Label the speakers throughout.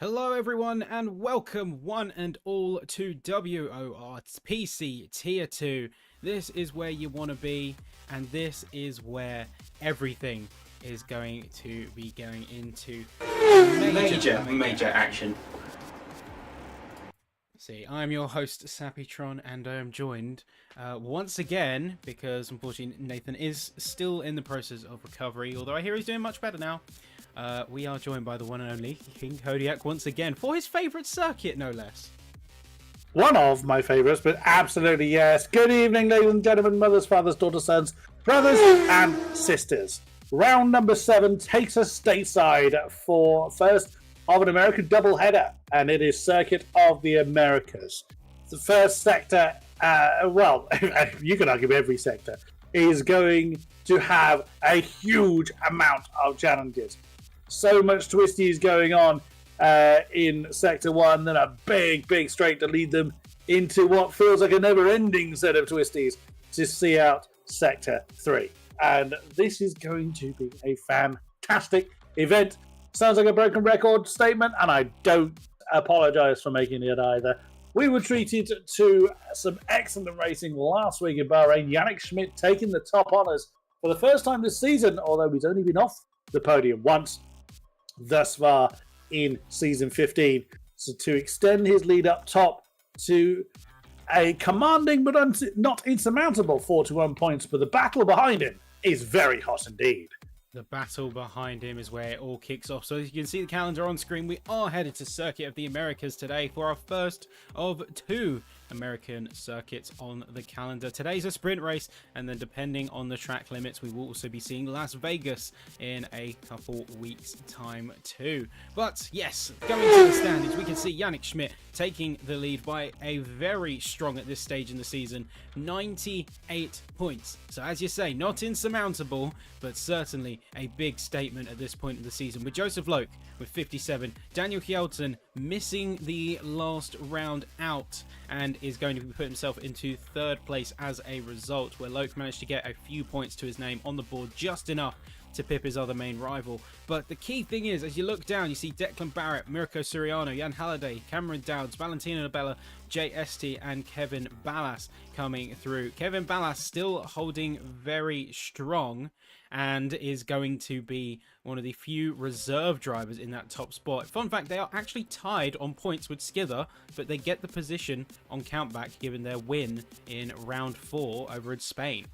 Speaker 1: Hello everyone and welcome one and all to WOR PC Tier 2. This is where you want to be, and this is where everything is going to be going into
Speaker 2: major action.
Speaker 1: See, I'm your host Sappytron, and I am joined once again, because unfortunately Nathan is still in the process of recovery, although I hear he's doing much better now. We are joined by the one and only King Kodiak once again for his favourite circuit, no less.
Speaker 3: One of my favourites, but absolutely yes. Good evening, ladies and gentlemen, mothers, fathers, daughters, sons, brothers, and sisters. Round number 7 takes us stateside for first of an American doubleheader, and it is Circuit of the Americas. The first sector, well, you can argue every sector, is going to have a huge amount of challenges. So much twisties going on in Sector 1, then a big straight to lead them into what feels like a never-ending set of twisties to see out Sector 3. And this is going to be a fantastic event. Sounds like a broken record statement, and I don't apologise for making it either. We were treated to some excellent racing last week in Bahrain. Yannick Schmidt taking the top honours for the first time this season, although he's only been off the podium once thus far in season 15. So to extend his lead up top to a commanding but not insurmountable 41 points, but the battle behind him is very hot indeed.
Speaker 1: The battle behind him is where it all kicks off. So as you can see the calendar on screen, we are headed to Circuit of the Americas today for our first of 2 American circuits on the calendar. Today's a sprint race, and then depending on the track limits, we will also be seeing Las Vegas in a couple weeks time too. But yes, going to the standings, we can see Yannick Schmidt taking the lead by a very strong, at this stage in the season, 98 points. So as you say, not insurmountable, but certainly a big statement at this point in the season, with Joseph Loke with 57, Daniel Kjelton missing the last round out and is going to be putting himself into 3rd place as a result, where Loke managed to get a few points to his name on the board, just enough to pip his other main rival. But the key thing is, as you look down, you see Declan Barrett, Mirko Suriano, Jan Halliday, Cameron Dowds, Valentino Nabella, JST and Kevin Ballas coming through. Kevin Ballas still holding very strong and is going to be one of the few reserve drivers in that top spot. Fun fact, they are actually tied on points with Skither, but they get the position on countback given their win in round 4 over in Spain.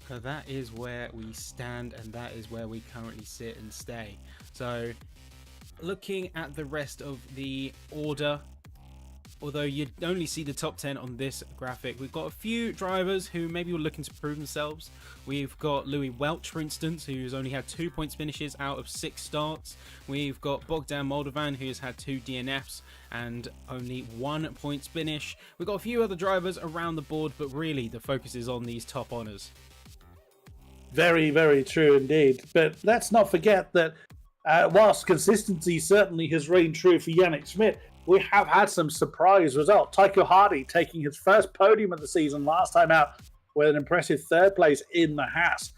Speaker 1: So that is where we stand, and that is where we currently sit and stay. So looking at the rest of the order, although you only see the top 10 on this graphic, we've got a few drivers who maybe were looking to prove themselves. We've got Louis Welch, for instance, who's only had 2 points finishes out of 6 starts. We've got Bogdan Moldovan, who's had 2 DNFs and only 1 points finish. We've got a few other drivers around the board, but really the focus is on these top honours.
Speaker 3: Very true indeed. But let's not forget that whilst consistency certainly has reigned true for Yannick Schmidt, we have had some surprise results. Tycho Hardy taking his first podium of the season last time out with an impressive 3rd place in the Haas.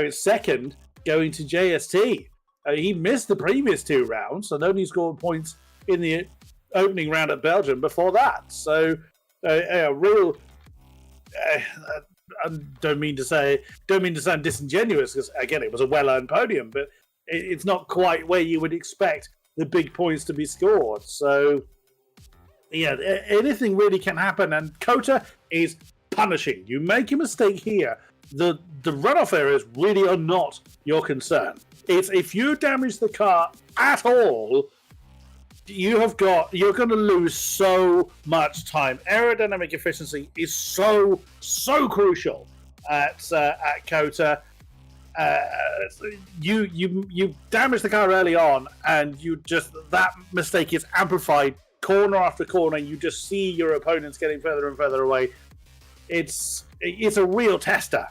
Speaker 3: Second, going to JST. He missed the previous 2 rounds and only scored points in the opening round at Belgium before that. So a real... I don't mean to sound disingenuous, because again it was a well-earned podium, but it's not quite where you would expect the big points to be scored. So yeah, anything really can happen, and Kota is punishing. You make a mistake here, the runoff areas really are not your concern. It's if you damage the car at all, you're going to lose so much time. Aerodynamic efficiency is so crucial at Kota. You damage the car early on, and that mistake is amplified corner after corner. You just see your opponents getting further and further away. It's a real tester.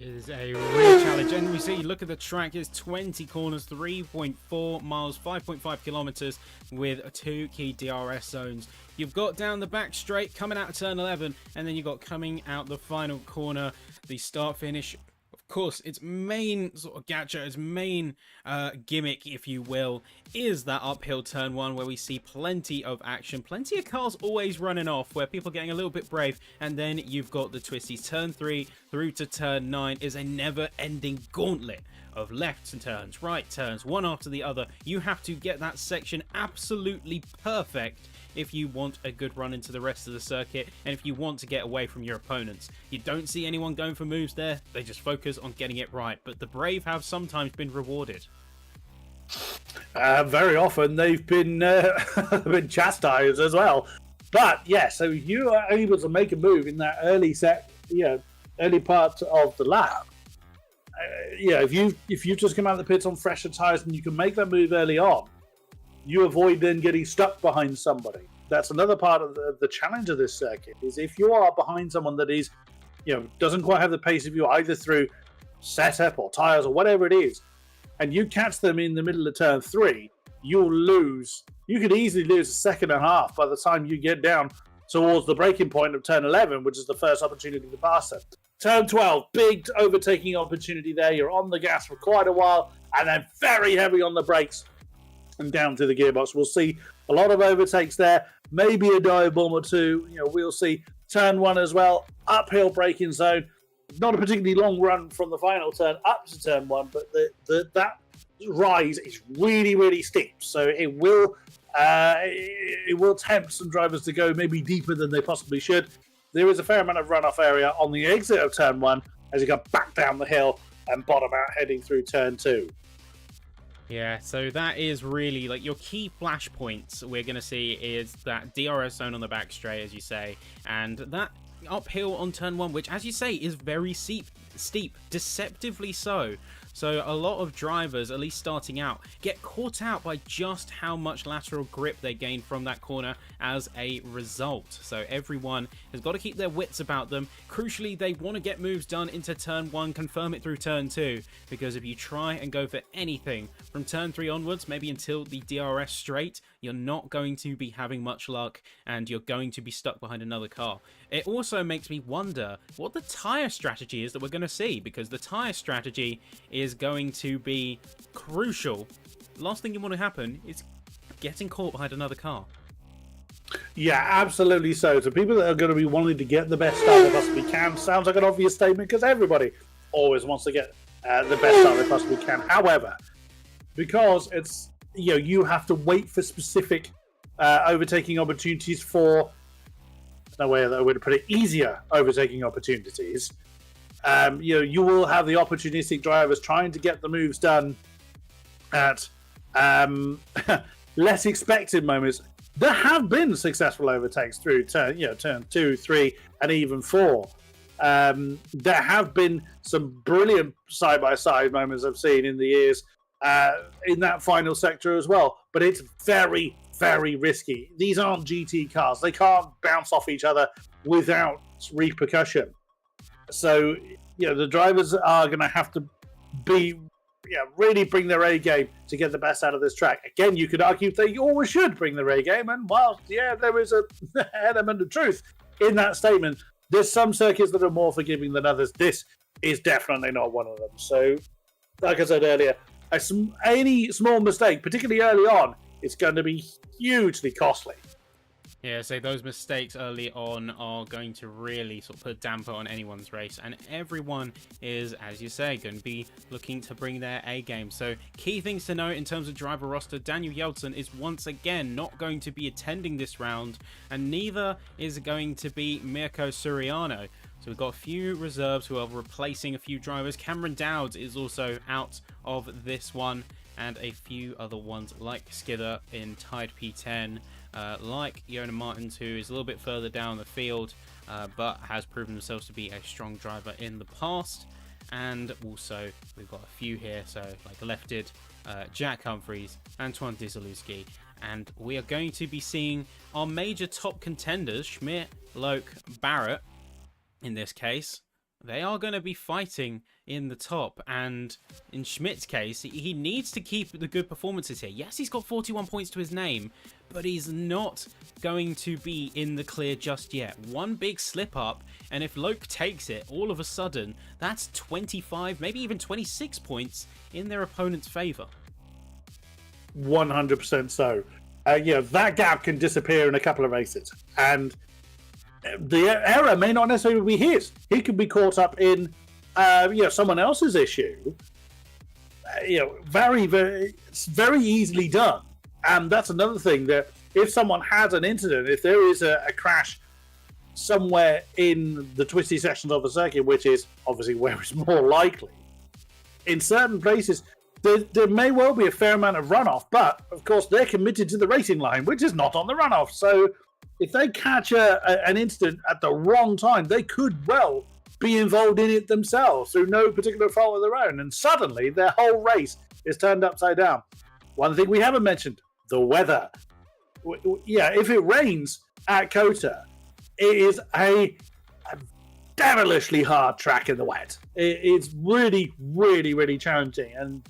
Speaker 1: It is a real challenge, and we see, look at the track, it's 20 corners, 3.4 miles, 5.5 kilometers with 2 key DRS zones. You've got down the back straight coming out of turn 11, and then you've got coming out the final corner, the start finish course, its main sort of gadget, its main gimmick, if you will, is that uphill turn one where we see plenty of action, plenty of cars always running off, where people are getting a little bit brave, and then you've got the twisties. Turn 3 through to turn 9 is a never-ending gauntlet of left turns, right turns, one after the other. You have to get that section absolutely perfect if you want a good run into the rest of the circuit, and if you want to get away from your opponents. You don't see anyone going for moves there, they just focus on getting it right, but the brave have sometimes been rewarded.
Speaker 3: Very often they've been, been chastised as well. But yeah, so you are able to make a move in that early early part of the lap. If you just come out of the pits on fresher tyres and you can make that move early on, you avoid then getting stuck behind somebody. That's another part of the challenge of this circuit, is if you are behind someone that is, doesn't quite have the pace of you, either through setup or tyres or whatever it is, and you catch them in the middle of turn 3, you'll lose. You could easily lose a second and a half by the time you get down towards the breaking point of turn 11, which is the first opportunity to pass them. Turn 12, big overtaking opportunity there. You're on the gas for quite a while, and then very heavy on the brakes and down to the gearbox. We'll see a lot of overtakes there, maybe a dive bomb or two. We'll see turn 1 as well, uphill braking zone. Not a particularly long run from the final turn up to turn 1, but that rise is really, really steep. So it will tempt some drivers to go maybe deeper than they possibly should. There is a fair amount of runoff area on the exit of turn 1 as you go back down the hill and bottom out heading through turn 2.
Speaker 1: Yeah, so that is really like your key flashpoints we're going to see is that DRS zone on the back straight, as you say, and that uphill on turn 1, which, as you say, is very steep, deceptively so. So a lot of drivers, at least starting out, get caught out by just how much lateral grip they gain from that corner as a result. So everyone has got to keep their wits about them. Crucially, they want to get moves done into turn 1, confirm it through turn 2, because if you try and go for anything from turn 3 onwards, maybe until the DRS straight, you're not going to be having much luck and you're going to be stuck behind another car. It also makes me wonder what the tyre strategy is that we're going to see, because the tyre strategy is going to be crucial. Last thing you want to happen is getting caught behind another car.
Speaker 3: Yeah, absolutely so. So people that are going to be wanting to get the best start they possibly can, sounds like an obvious statement because everybody always wants to get the best start they possibly can. However, because it's, you have to wait for specific overtaking opportunities for, no way to put it, easier overtaking opportunities. You will have the opportunistic drivers trying to get the moves done at less expected moments. There have been successful overtakes through turn 2, 3, and even 4. There have been some brilliant side-by-side moments I've seen in the years in that final sector as well. But it's very, very risky. These aren't GT cars. They can't bounce off each other without repercussion. So, the drivers are going to have to really bring their A game to get the best out of this track. Again, you could argue they always should bring their A game, and whilst, there is an element of truth in that statement, there's some circuits that are more forgiving than others. This is definitely not one of them. So, like I said earlier, any small mistake, particularly early on, it's going to be hugely costly.
Speaker 1: Yeah, so those mistakes early on are going to really sort of put a damper on anyone's race, and everyone is, as you say, going to be looking to bring their A game. So key things to note in terms of driver roster: Daniel Yeltsin is once again not going to be attending this round, and neither is going to be Mirko Suriano. So we've got a few reserves who are replacing a few drivers. Cameron Dowds is also out of this one, and a few other ones like Skidder in tied P10. Like Yona Martins, who is a little bit further down the field, but has proven themselves to be a strong driver in the past. And also, we've got a few here, so like Lefted, Jack Humphreys, Antoine Dizalewski. And we are going to be seeing our major top contenders, Schmidt, Loke, Barrett, in this case, they are going to be fighting in the top. And in Schmidt's case, he needs to keep the good performances here. Yes, he's got 41 points to his name, but he's not going to be in the clear just yet. One big slip up, and if Loke takes it, all of a sudden, that's 25, maybe even 26 points in their opponent's favor.
Speaker 3: 100% so. That gap can disappear in a couple of races. And the error may not necessarily be his. He could be caught up in, someone else's issue. It's very easily done. And that's another thing, that if someone has an incident, if there is a crash somewhere in the twisty sections of the circuit, which is obviously where it's more likely, in certain places, there may well be a fair amount of runoff, but of course they're committed to the racing line, which is not on the runoff. So if they catch an incident at the wrong time, they could well be involved in it themselves through no particular fault of their own. And suddenly their whole race is turned upside down. One thing we haven't mentioned, the weather. If it rains at COTA, it is a devilishly hard track in the wet. It's really, really, really challenging. And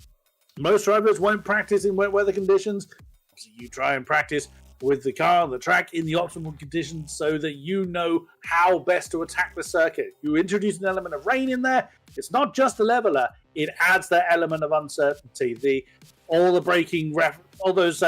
Speaker 3: most drivers won't practice in wet weather conditions. So you try and practice with the car on the track in the optimal conditions so that you know how best to attack the circuit. You introduce an element of rain in there. It's not just a leveler. It adds that element of uncertainty. All the braking, all those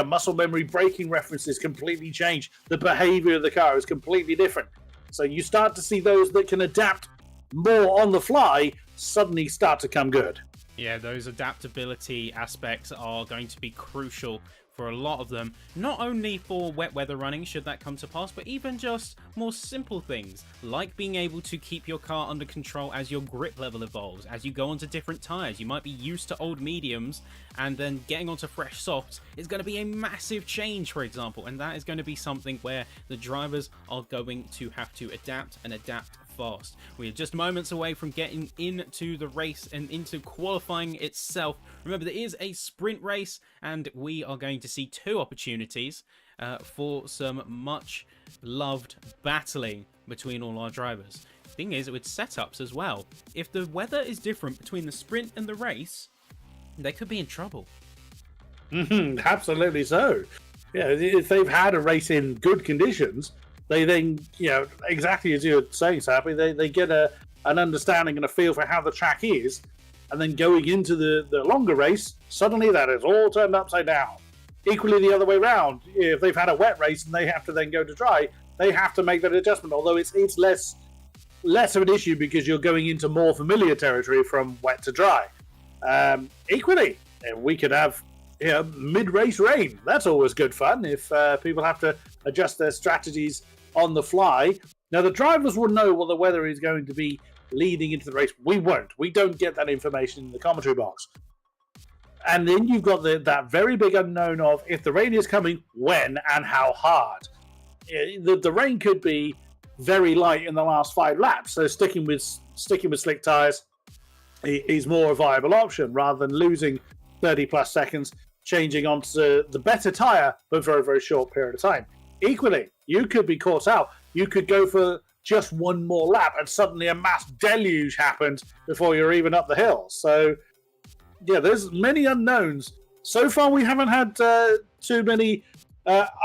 Speaker 3: muscle memory braking references completely change. The behavior of the car is completely different. So you start to see those that can adapt more on the fly suddenly start to come good.
Speaker 1: Yeah, those adaptability aspects are going to be crucial for a lot of them, not only for wet weather running should that come to pass, but even just more simple things like being able to keep your car under control as your grip level evolves, as you go onto different tires. You might be used to old mediums, and then getting onto fresh softs is going to be a massive change, for example, and that is going to be something where the drivers are going to have to adapt and adapt fast. We are just moments away from getting into the race and into qualifying itself. Remember, there is a sprint race, and we are going to see two opportunities for some much loved battling between all our drivers. The thing is, with setups as well, if the weather is different between the sprint and the race, they could be in trouble.
Speaker 3: Absolutely so. Yeah, if they've had a race in good conditions, they then, exactly as you're saying, Sappy, they get an understanding and a feel for how the track is, and then going into the longer race, suddenly that is all turned upside down. Equally the other way around, if they've had a wet race and they have to then go to dry, they have to make that adjustment, although it's less of an issue because you're going into more familiar territory from wet to dry. Equally, we could have mid-race rain. That's always good fun if people have to adjust their strategies on the fly. Now, the drivers will know what the weather is going to be leading into the race. We won't. We don't get that information in the commentary box. And then you've got that very big unknown of if the rain is coming, when and how hard. The rain could be very light in the last 5 laps, so sticking with slick tyres is more a viable option rather than losing 30 plus seconds, changing onto the better tyre but very, very short period of time. Equally, you could be caught out. You could go for just one more lap and suddenly a mass deluge happens before you're even up the hill. So, yeah, there's many unknowns. So far, we haven't had too many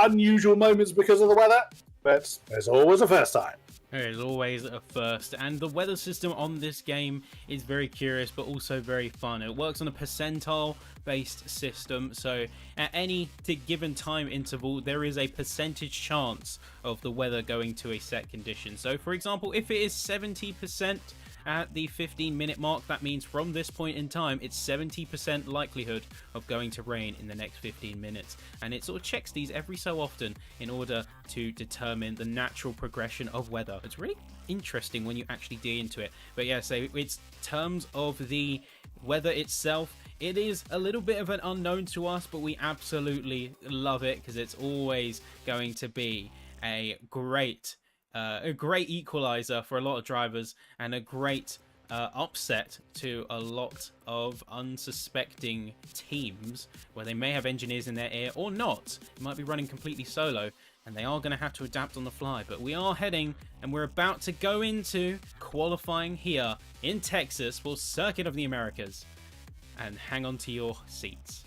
Speaker 3: unusual moments because of the weather, but there's always a first time.
Speaker 1: There is always a first, and the weather system on this game is very curious but also very fun. It works on a percentile based system, so at any given time interval there is a percentage chance of the weather going to a set condition. So for example, if it is 70% at the 15-minute mark, that means from this point in time it's 70% likelihood of going to rain in the next 15 minutes, and it sort of checks these every so often in order to determine the natural progression of weather. It's really interesting when you actually dig into it. But yeah, so it's terms of the weather itself, it is a little bit of an unknown to us, but we absolutely love it because it's always going to be a great equalizer for a lot of drivers and a great upset to a lot of unsuspecting teams where they may have engineers in their ear or not. It might be running completely solo. and they are going to have to adapt on the fly. But we are heading, and we're about to go into qualifying here in Texas for Circuit of the Americas. And hang on to your seats.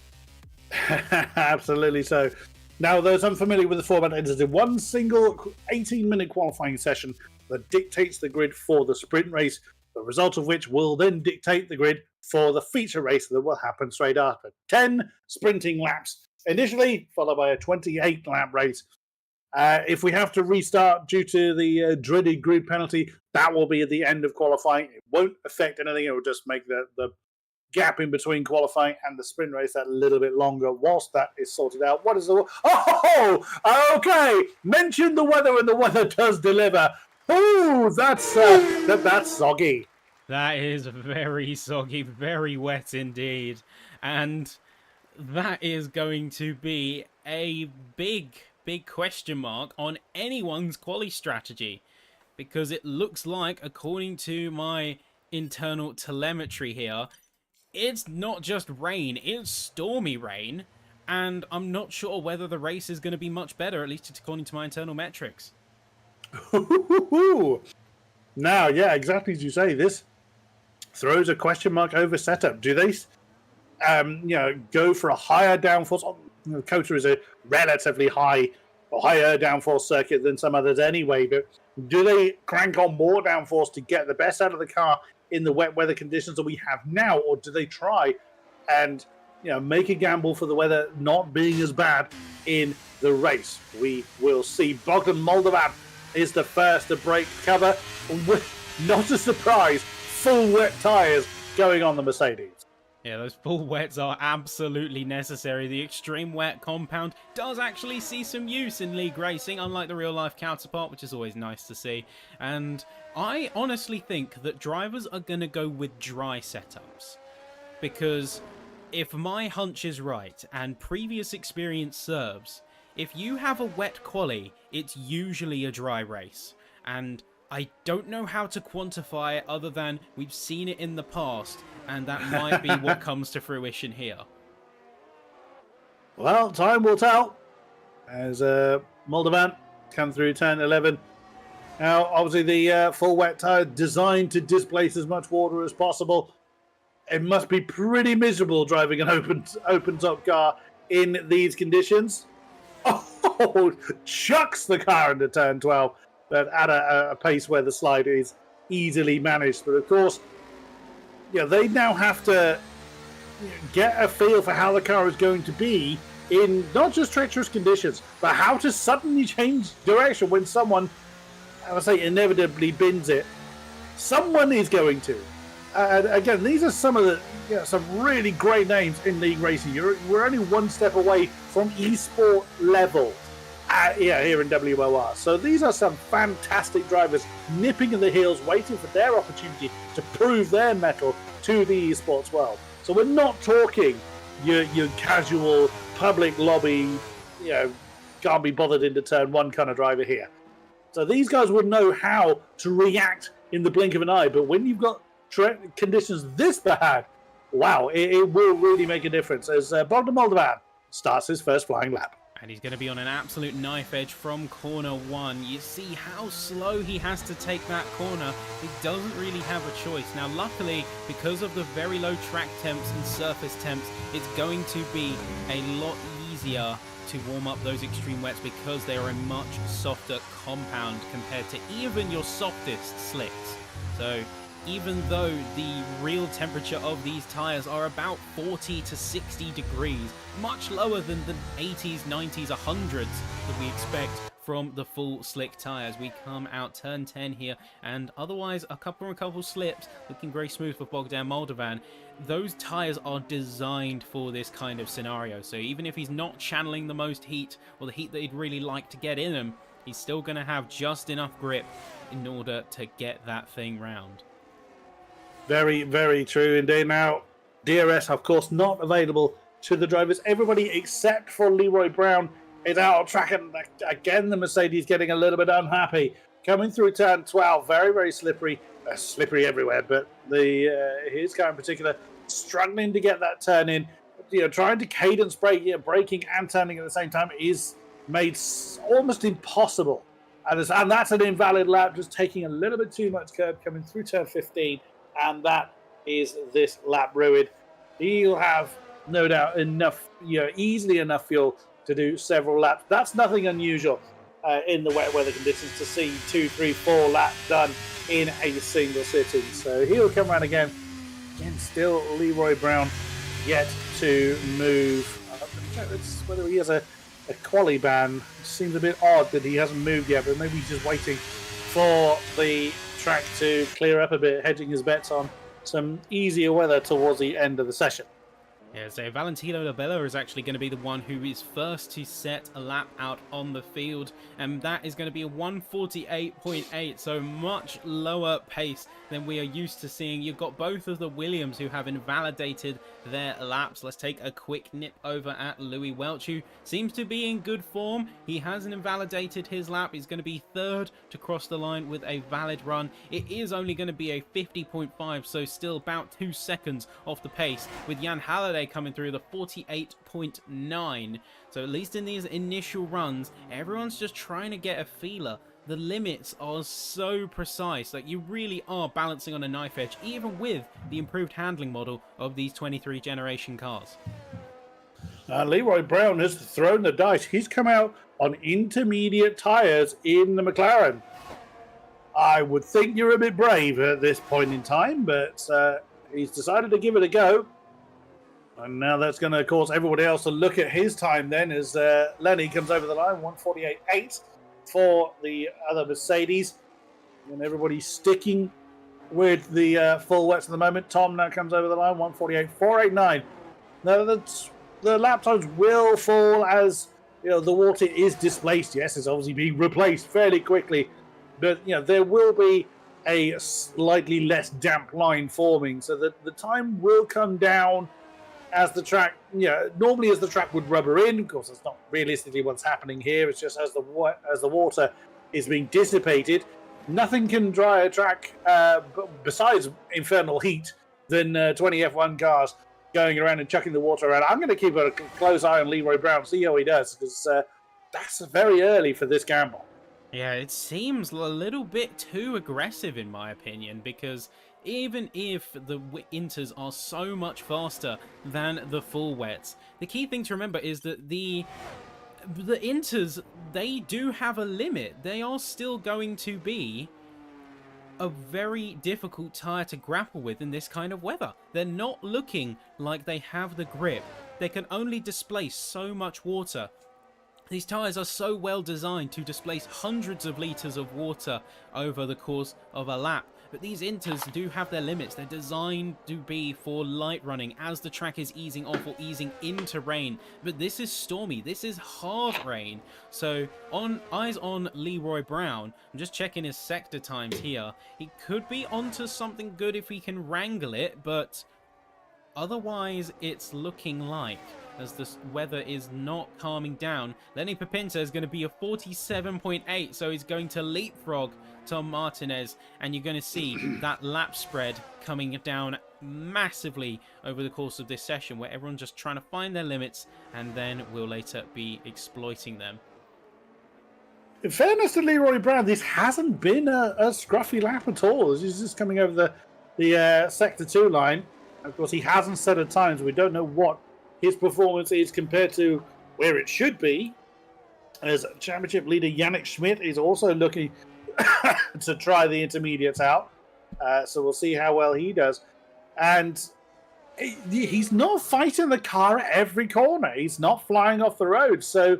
Speaker 3: Absolutely so. Now, those unfamiliar with the format, it is a one single 18-minute qualifying session that dictates the grid for the sprint race, the result of which will then dictate the grid for the feature race that will happen straight after. 10 sprinting laps initially, followed by a 28-lap race. If we have to restart due to the dreaded grid penalty, that will be at the end of qualifying. It won't affect anything. It will just make the gap in between qualifying and the sprint race that little bit longer whilst that is sorted out. What is the... Oh, okay. Mention the weather, and the weather does deliver. Oh, that's soggy.
Speaker 1: That is very soggy, very wet indeed. And that is going to be a big question mark on anyone's quali strategy. Because it looks like, according to my internal telemetry here, it's not just rain, it's stormy rain. And I'm not sure whether the race is going to be much better, at least according to my internal metrics.
Speaker 3: Now, yeah, exactly as you say, this throws a question mark over setup. Do they, go for a higher downforce? COTA is a relatively higher downforce circuit than some others anyway, but do they crank on more downforce to get the best out of the car in the wet weather conditions that we have now, or do they try and make a gamble for the weather not being as bad in the race? We will see. Bogdan Moldovan is the first to break cover. Not a surprise, full wet tyres going on the Mercedes.
Speaker 1: Yeah, those full wets are absolutely necessary. The extreme wet compound does actually see some use in league racing, unlike the real-life counterpart, which is always nice to see. And I honestly think that drivers are going to go with dry setups. Because if my hunch is right, and previous experience serves, if you have a wet quali, it's usually a dry race. And I don't know how to quantify it other than we've seen it in the past, and that might be what comes to fruition here.
Speaker 3: Well, time will tell as Moldovan come through turn 11. Now, obviously, the full wet tyre designed to displace as much water as possible. It must be pretty miserable driving an open top car in these conditions. Oh, chucks the car into turn 12, but at a pace where the slide is easily managed. But of course, they now have to get a feel for how the car is going to be in not just treacherous conditions, but how to suddenly change direction when someone, I would say, inevitably bins it. Someone is going to. And again, these are some of the some really great names in league racing. We're only one step away from esport level here in WOR. So these are some fantastic drivers nipping in the heels, waiting for their opportunity to prove their mettle to the esports world. So we're not talking your casual public lobby, can't be bothered into turn one kind of driver here. So these guys would know how to react in the blink of an eye. But when you've got conditions this bad, wow, it will really make a difference as Bogdan Moldovan starts his first flying lap.
Speaker 1: And he's going to be on an absolute knife edge from corner one. You see how slow he has to take that corner. He doesn't really have a choice. Now, luckily, because of the very low track temps and surface temps, it's going to be a lot easier to warm up those extreme wets because they are a much softer compound compared to even your softest slicks. So even though the real temperature of these tyres are about 40 to 60 degrees, much lower than the 80s, 90s, 100s that we expect from the full slick tyres. We come out turn 10 here, and otherwise a couple slips, looking very smooth for Bogdan Moldovan. Those tyres are designed for this kind of scenario, so even if he's not channeling the most heat, or the heat that he'd really like to get in him, he's still going to have just enough grip in order to get that thing round.
Speaker 3: Very, very true indeed. Now, DRS, of course, not available to the drivers. Everybody except for Leroy Brown is out on track. And again, the Mercedes getting a little bit unhappy. Coming through turn 12, very, very slippery. Slippery everywhere, but his car in particular struggling to get that turn in. Trying to cadence brake, braking and turning at the same time is made almost impossible. And that's an invalid lap, just taking a little bit too much curb coming through turn 15. And that is this lap ruined. He'll have no doubt enough, easily enough fuel to do several laps. That's nothing unusual in the wet weather conditions to see 2, 3, 4 laps done in a single sitting. So he'll come around again. Again, still Leroy Brown yet to move. It's whether he has a quali ban. It seems a bit odd that he hasn't moved yet, but maybe he's just waiting for the track to clear up a bit, hedging his bets on some easier weather towards the end of the session.
Speaker 1: Yeah, so Valentino Labella is actually going to be the one who is first to set a lap out on the field, and that is going to be a 148.8, so much lower pace than we are used to seeing. You've got both of the Williams who have invalidated their laps. Let's take a quick nip over at Louis Welch, who seems to be in good form. He hasn't invalidated his lap. He's going to be third to cross the line with a valid run. It is only going to be a 50.5, so still about 2 seconds off the pace, with Jan Halliday coming through the 48.9. So at least in these initial runs, everyone's just trying to get a feeler. The limits are so precise that you really are balancing on a knife edge, even with the improved handling model of these 23 generation cars.
Speaker 3: Leroy Brown has thrown the dice. He's come out on intermediate tyres in the McLaren. I would think you're a bit brave at this point in time, but he's decided to give it a go. And now that's going to cause everybody else to look at his time then as Lenny comes over the line, 148.8 for the other Mercedes. And everybody's sticking with the full wets at the moment. Tom now comes over the line, 148.489. Now the lap times will fall as the water is displaced. Yes, it's obviously being replaced fairly quickly. But there will be a slightly less damp line forming, so that the time will come down as the track, normally as the track would rubber in. Of course, that's not realistically what's happening here. It's just as the water is being dissipated. Nothing can dry a track besides infernal heat than 20 F1 cars going around and chucking the water around. I'm going to keep a close eye on Leroy Brown, see how he does, because that's very early for this gamble.
Speaker 1: Yeah, it seems a little bit too aggressive in my opinion, because even if the inters are so much faster than the full wets, the key thing to remember is that the inters, they do have a limit. They are still going to be a very difficult tyre to grapple with in this kind of weather. They're not looking like they have the grip. They can only displace so much water. These tyres are so well designed to displace hundreds of litres of water over the course of a lap. But these inters do have their limits. They're designed to be for light running as the track is easing off or easing into rain. But this is stormy. This is hard rain. So eyes on Leroy Brown. I'm just checking his sector times here. He could be onto something good if he can wrangle it, but otherwise it's looking like, as the weather is not calming down, Lenny Pipinta is going to be a 47.8, so he's going to leapfrog Tom Martinez, and you're going to see that lap spread coming down massively over the course of this session, where everyone's just trying to find their limits, and then will later be exploiting them.
Speaker 3: In fairness to Leroy Brown, this hasn't been a scruffy lap at all. He's just coming over the Sector 2 line. Of course, he hasn't set a time, so we don't know what his performance is compared to where it should be. As championship leader Yannick Schmidt is also looking to try the intermediates out. So we'll see how well he does. And he's not fighting the car at every corner. He's not flying off the road. So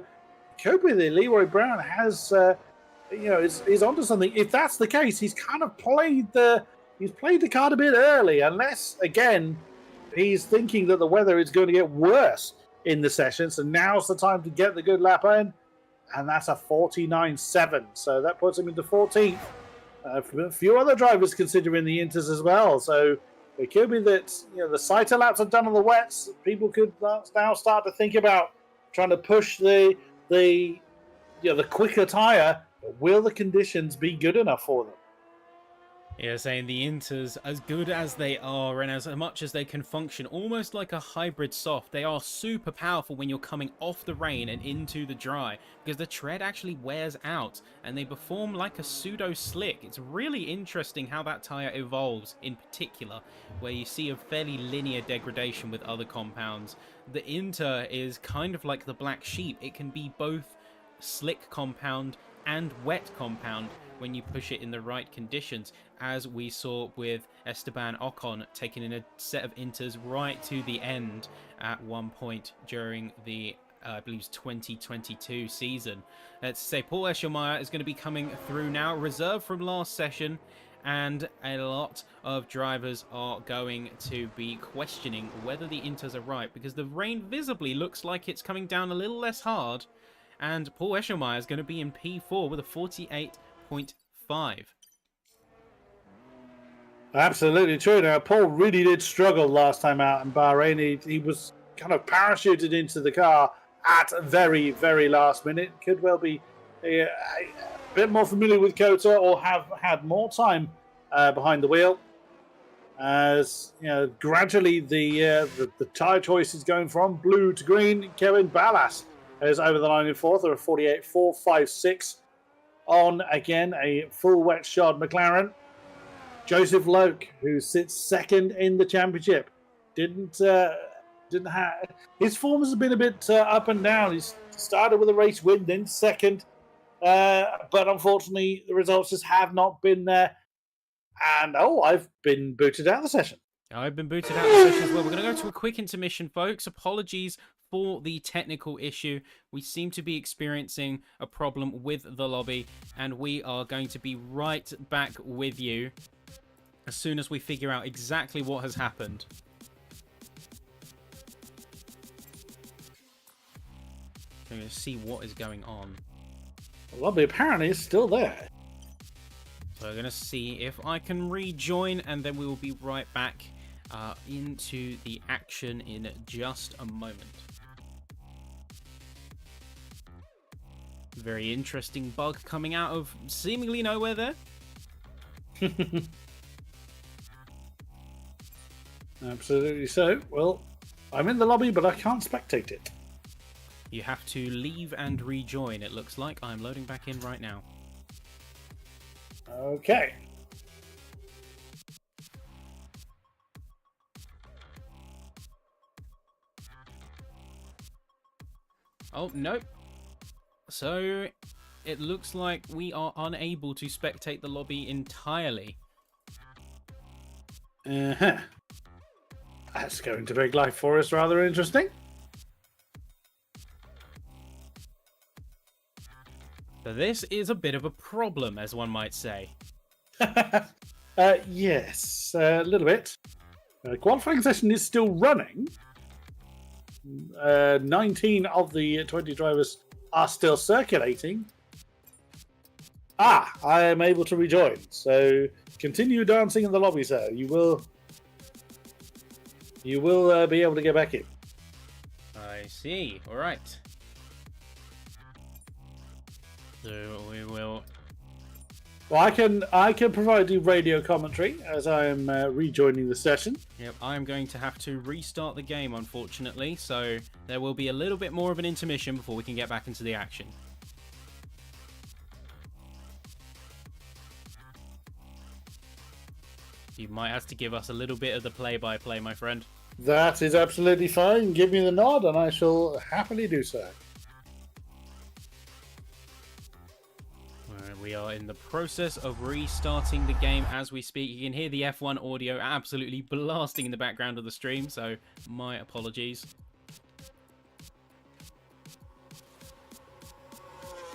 Speaker 3: could be that Leroy Brown has, is onto something. If that's the case, he's kind of played the card a bit early, unless, again, he's thinking that the weather is going to get worse in the session. So now's the time to get the good lap in. And that's a 49.7. So that puts him into 14th. A few other drivers considering the inters as well. So it could be that the sighter laps are done on the wets. People could now start to think about trying to push the quicker tyre. But will the conditions be good enough for them?
Speaker 1: Yeah, saying the Inters, as good as they are and as much as they can function almost like a hybrid soft, they are super powerful when you're coming off the rain and into the dry, because the tread actually wears out and they perform like a pseudo slick. It's really interesting how that tyre evolves in particular, where you see a fairly linear degradation with other compounds. The Inter is kind of like the black sheep. It can be both slick compound and wet compound when you push it in the right conditions, as we saw with Esteban Ocon taking in a set of Inters right to the end at one point during the I believe it's 2022 season. Let's say Paul Eschelmeyer is going to be coming through now, reserved from last session, and a lot of drivers are going to be questioning whether the Inters are right, because the rain visibly looks like it's coming down a little less hard, and Paul Eschelmeyer is going to be in P4 with a 48.5.
Speaker 3: Absolutely true. Now, Paul really did struggle last time out in Bahrain. He was kind of parachuted into the car at very, very last minute. Could well be a bit more familiar with COTA or have had more time behind the wheel. As you know, gradually the tyre choice is going from blue to green. Kevin Ballas is over the line in fourth, or a 48.456 on again a full wet shod McLaren. Joseph Loke, who sits second in the championship, didn't have his form has been a bit up and down. He's started with a race win, then second, but unfortunately the results just have not been there. And I've been booted out of the session.
Speaker 1: I've been booted out of the session as well. We're going to go to a quick intermission, folks. Apologies for the technical issue. We seem to be experiencing a problem with the lobby, and we are going to be right back with you as soon as we figure out exactly what has happened. I'm going to see what is going on.
Speaker 3: The lobby apparently is still there.
Speaker 1: So I'm going to see if I can rejoin, and then we will be right back into the action in just a moment. Very interesting bug coming out of seemingly nowhere there.
Speaker 3: Absolutely so. Well, I'm in the lobby, but I can't spectate it.
Speaker 1: You have to leave and rejoin, it looks like. I'm loading back in right now.
Speaker 3: Okay.
Speaker 1: Oh, nope. So, it looks like we are unable to spectate the lobby entirely.
Speaker 3: Uh-huh. That's going to make life for us rather interesting.
Speaker 1: So this is a bit of a problem, as one might say.
Speaker 3: Yes, a little bit. Qualifying session is still running. 19 of the 20 drivers are still circulating. I am able to rejoin. So continue dancing in the lobby, sir. You will be able to get back in.
Speaker 1: I see. All right. So we will.
Speaker 3: Well, I can provide you radio commentary as I am rejoining the session.
Speaker 1: Yep, I'm going to have to restart the game, unfortunately. So there will be a little bit more of an intermission before we can get back into the action. You might have to give us a little bit of the play-by-play, my friend.
Speaker 3: That is absolutely fine. Give me the nod and I shall happily do so.
Speaker 1: We are in the process of restarting the game as we speak. You can hear the F1 audio absolutely blasting in the background of the stream, so my apologies.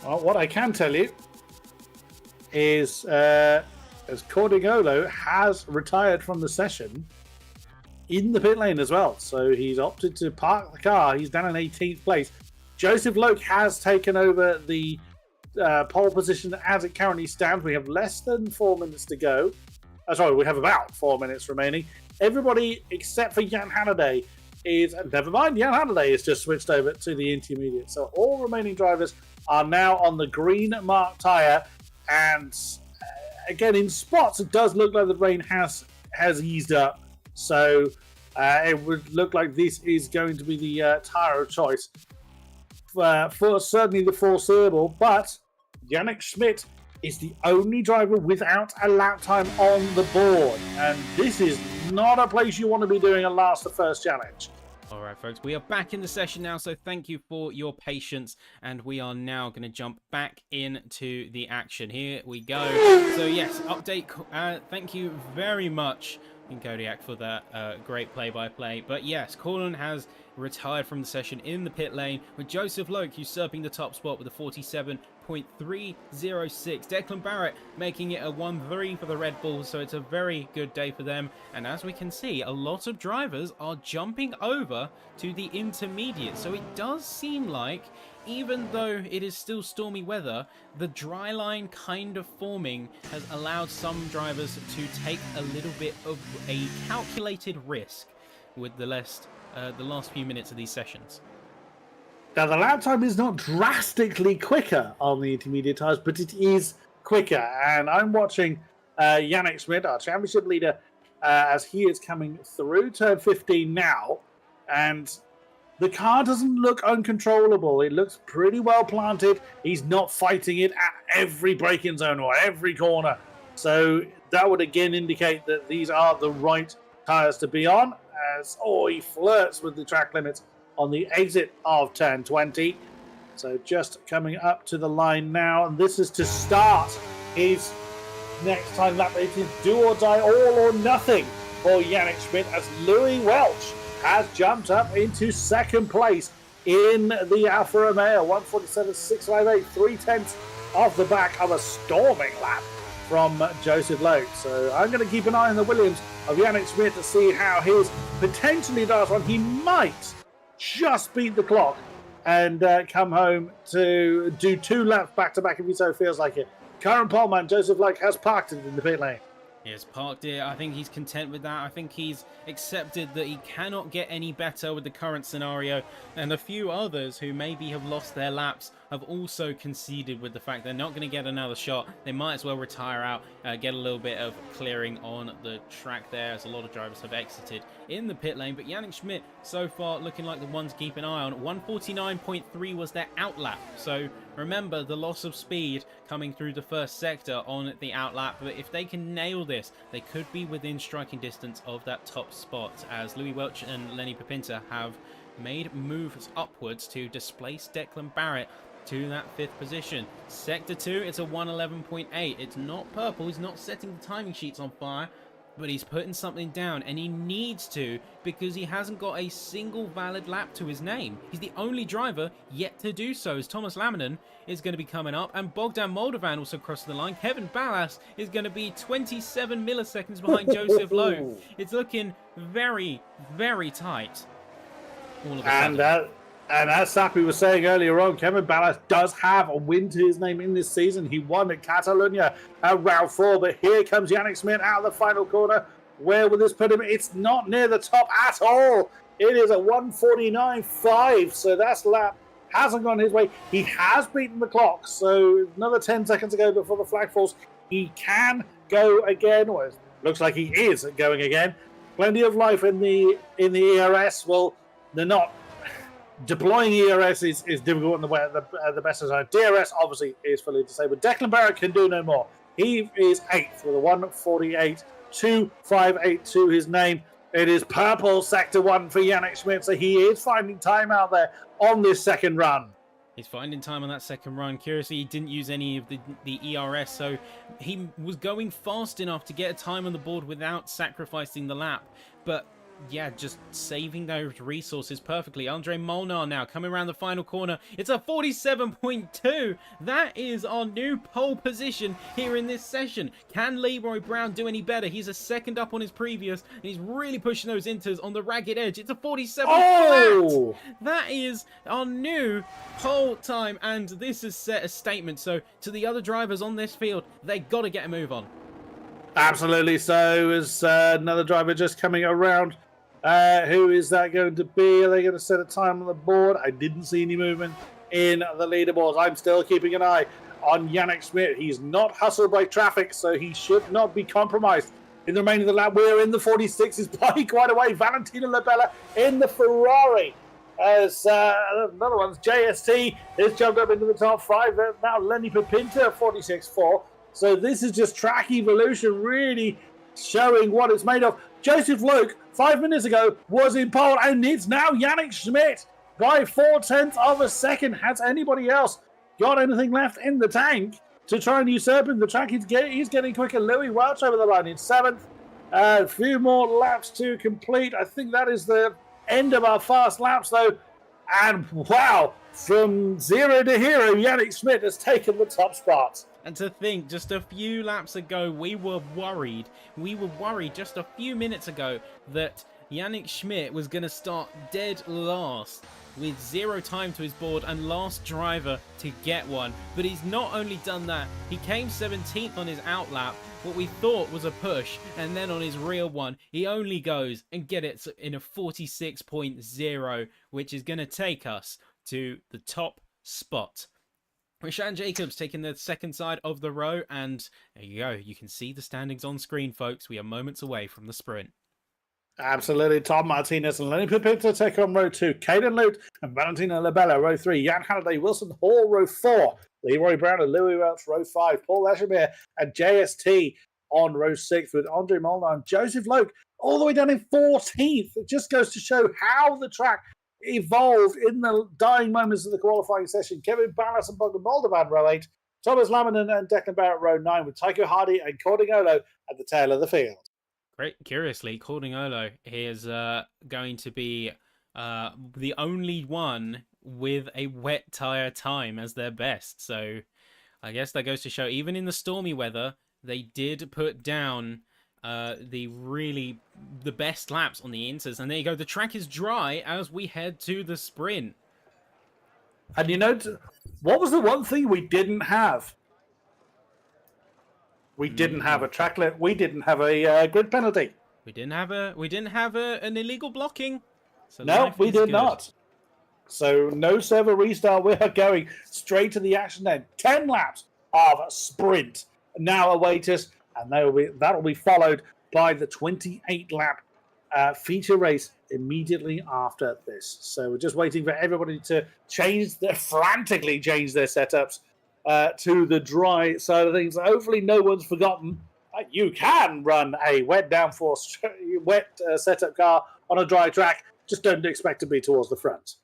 Speaker 3: Well, what I can tell you is as Cordigolo has retired from the session in the pit lane as well. So he's opted to park the car. He's down in 18th place. Joseph Loke has taken over the pole position as it currently stands. We have less than 4 minutes to go. Sorry, we have about 4 minutes remaining. Everybody except for Jan Halliday is, never mind, Jan Halliday is just switched over to the intermediate. So all remaining drivers are now on the green mark tyre, and again, in spots, it does look like the rain has eased up. So it would look like this is going to be the tyre of choice for certainly the foreseeable. But Yannick Schmidt is the only driver without a lap time on the board. And this is not a place you want to be doing a last to first challenge.
Speaker 1: All right, folks, we are back in the session now, so thank you for your patience, and we are now going to jump back into the action. Here we go. So, yes, update. Thank you very much, Kodiak, for that great play-by-play. But, yes, Corlin has retired from the session in the pit lane, with Joseph Loke usurping the top spot with a 47.306. Declan Barrett making it a 1-3 for the Red Bulls, so it's a very good day for them. And as we can see, a lot of drivers are jumping over to the intermediate, so it does seem like, even though it is still stormy weather, the dry line kind of forming has allowed some drivers to take a little bit of a calculated risk with the last few minutes of these sessions.
Speaker 3: Now, the lap time is not drastically quicker on the intermediate tyres, but it is quicker. And I'm watching Yannick Schmidt, our championship leader, as he is coming through turn 15 now. And the car doesn't look uncontrollable. It looks pretty well planted. He's not fighting it at every braking zone or every corner. So that would again indicate that these are the right tyres to be on. As he flirts with the track limits on the exit of turn 20. So just coming up to the line now, and this is to start his next time lap. It is do or die, all or nothing for Yannick Schmidt, as Louis Welch has jumped up into second place in the Alfa Romeo. 147.658, 3/10 off the back of a storming lap from Joseph Loke. So I'm going to keep an eye on the Williams of Yannick Schmidt to see how his potentially last one. He might just beat the clock and come home to do 2 laps back-to-back if he so feels like it. Current poleman Joseph Loke has parked it in the pit lane.
Speaker 1: He has parked it. I think he's content with that. I think he's accepted that he cannot get any better with the current scenario. And a few others who maybe have lost their laps have also conceded with the fact they're not going to get another shot. They might as well retire out, get a little bit of clearing on the track there, as a lot of drivers have exited in the pit lane. But Yannick Schmidt, so far, looking like the one to keep an eye on. 149.3 was their outlap. So remember the loss of speed coming through the first sector on the outlap. But if they can nail this, they could be within striking distance of that top spot, as Louis Welch and Lenny Pepinter have made moves upwards to displace Declan Barrett to that 5th position. Sector 2, it's a 111.8. It's not purple. He's not setting the timing sheets on fire, but he's putting something down, and he needs to, because he hasn't got a single valid lap to his name. He's the only driver yet to do so, as Thomas Laminen is going to be coming up, and Bogdan Moldovan also crossed the line. Kevin Ballas is going to be 27 milliseconds behind Joseph Lowe. It's looking very, very tight all of a sudden.
Speaker 3: And as Sappi was saying earlier on, Kevin Ballas does have a win to his name in this season. He won at Catalonia at round 4, but here comes Yannick Schmidt out of the final corner. Where will this put him? It's not near the top at all. It is a 149.5, so that's lap hasn't gone his way. He has beaten the clock, so another 10 seconds ago before the flag falls. He can go again, or it looks like he is going again. Plenty of life in the ERS. Well, they're not. Deploying ERS is difficult in the way at the best of time. DRS obviously is fully disabled. Declan Barrett can do no more. He is 8th with a 148.258 to his name. It is purple sector 1 for Yannick Schmidt, so he is finding time out there on this second run.
Speaker 1: He's finding time on that second run. Curiously, he didn't use any of the ERS, so he was going fast enough to get a time on the board without sacrificing the lap. But yeah, just saving those resources perfectly. Andre Molnar now coming around the final corner. It's a 47.2. That is our new pole position here in this session. Can Leroy Brown do any better? He's a second up on his previous, and he's really pushing those inters on the ragged edge. It's a 47 flat. That is our new pole time, and this has set a statement. So to the other drivers on this field, they got to get a move on.
Speaker 3: Absolutely. So is another driver just coming around. Who is that going to be? Are they going to set a time on the board? I didn't see any movement in the leaderboards. I'm still keeping an eye on Yannick Schmidt. He's not hustled by traffic, so he should not be compromised. In the remainder of the lap, we're in the 46s by quite a way. Valentino Labella in the Ferrari. As another one's JST has jumped up into the top 5. Now Lenny Pepinta 46.4. So this is just track evolution really showing what it's made of. Joseph Loke 5 minutes ago was in pole, and it's now Yannick Schmidt by 0.4 of a second. Has anybody else got anything left in the tank to try and usurp him? The track he's getting quicker. Louis Welch over the line in 7th. A few more laps to complete. I think that is the end of our fast laps, though. And wow, from 0 to hero, Yannick Schmidt has taken the top spot.
Speaker 1: And to think, just a few laps ago, we were worried. We were worried just a few minutes ago that Yannick Schmidt was going to start dead last with 0 time to his board and last driver to get one. But he's not only done that, he came 17th on his out lap, what we thought was a push, and then on his real one, he only goes and get it in a 46.0, which is going to take us to the top spot. Rishan Jacobs taking the second side of the row, and there you go. You can see the standings on screen, folks. We are moments away from the sprint.
Speaker 3: Absolutely. Tom Martinez and Lenny Pepinta take on row 2. Caden Lute and Valentino Labella, row 3. Jan Halliday, Wilson Hall, row 4. Leroy Brown and Louis Welch, row 5. Paul Eschemere and JST on row 6 with Andre Molnar and Joseph Loke all the way down in 14th. It just goes to show how the track evolved in the dying moments of the qualifying session. Kevin Ballas and Bogdan Moldovan, row 8. Thomas Laminen and Declan Barrett, row 9, with Tycho Hardy and Cordingolo at the tail of the field.
Speaker 1: Great. Curiously, Cordingolo is going to be the only one with a wet tyre time as their best. So I guess that goes to show, even in the stormy weather, they did put down the best laps on the inters. And there you go. The track is dry as we head to the sprint.
Speaker 3: And you know, what was the one thing we didn't have? We didn't have a track limit. We didn't have a grid penalty.
Speaker 1: We didn't have an illegal blocking. So
Speaker 3: no, we did not. So no server restart. We are going straight to the action then. 10 laps of sprint now await us, and that'll be followed by the 28-lap feature race immediately after this. So we're just waiting for everybody to frantically change their setups to the dry side of things. Hopefully no one's forgotten you can run a wet downforce, setup car on a dry track. Just don't expect to be towards the front.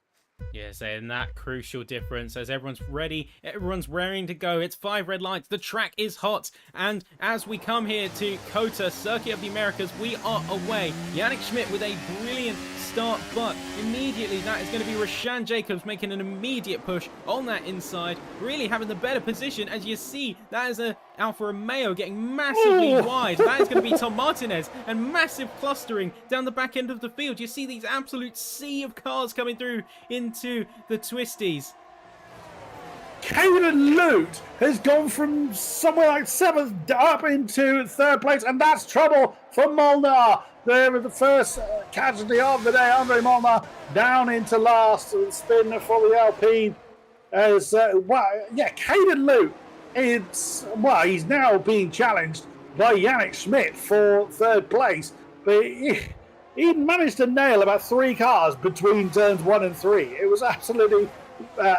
Speaker 1: Yes, and that crucial difference as everyone's ready, everyone's raring to go. It's 5 red lights, the track is hot, and as we come here to COTA, Circuit of the Americas, we are away. Yannick Schmidt with a brilliant start, but immediately that is going to be Rishan Jacobs making an immediate push on that inside, really having the better position. As you see, that is a Alfa Romeo getting massively wide. That is going to be Tom Martinez, and massive clustering down the back end of the field. You see these absolute sea of cars coming through into the twisties.
Speaker 3: Caden Lute has gone from somewhere like 7th up into 3rd place, and that's trouble for Molnar. There was the first casualty of the day. Andre Molnar down into last spin for the Alpine. As Caden Lute, he's now being challenged by Yannick Schmidt for 3rd place, but he managed to nail about 3 cars between turns 1 and 3. It was absolutely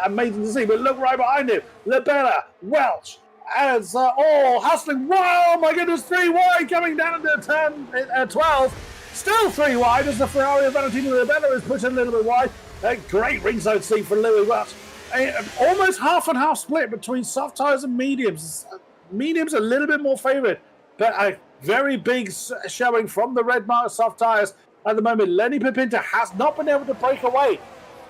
Speaker 3: amazing to see. But look right behind him, Labella, Welch, as all hustling. Wow, my goodness, 3 wide coming down into turn 12. Still 3 wide as the Ferrari of Valentino Labella is pushed a little bit wide. A great ringside seat for Louis Welch. Almost half and half split between soft tyres and mediums. Mediums a little bit more favoured, but a very big showing from the red mark soft tyres at the moment. Lenny Pepinta has not been able to break away.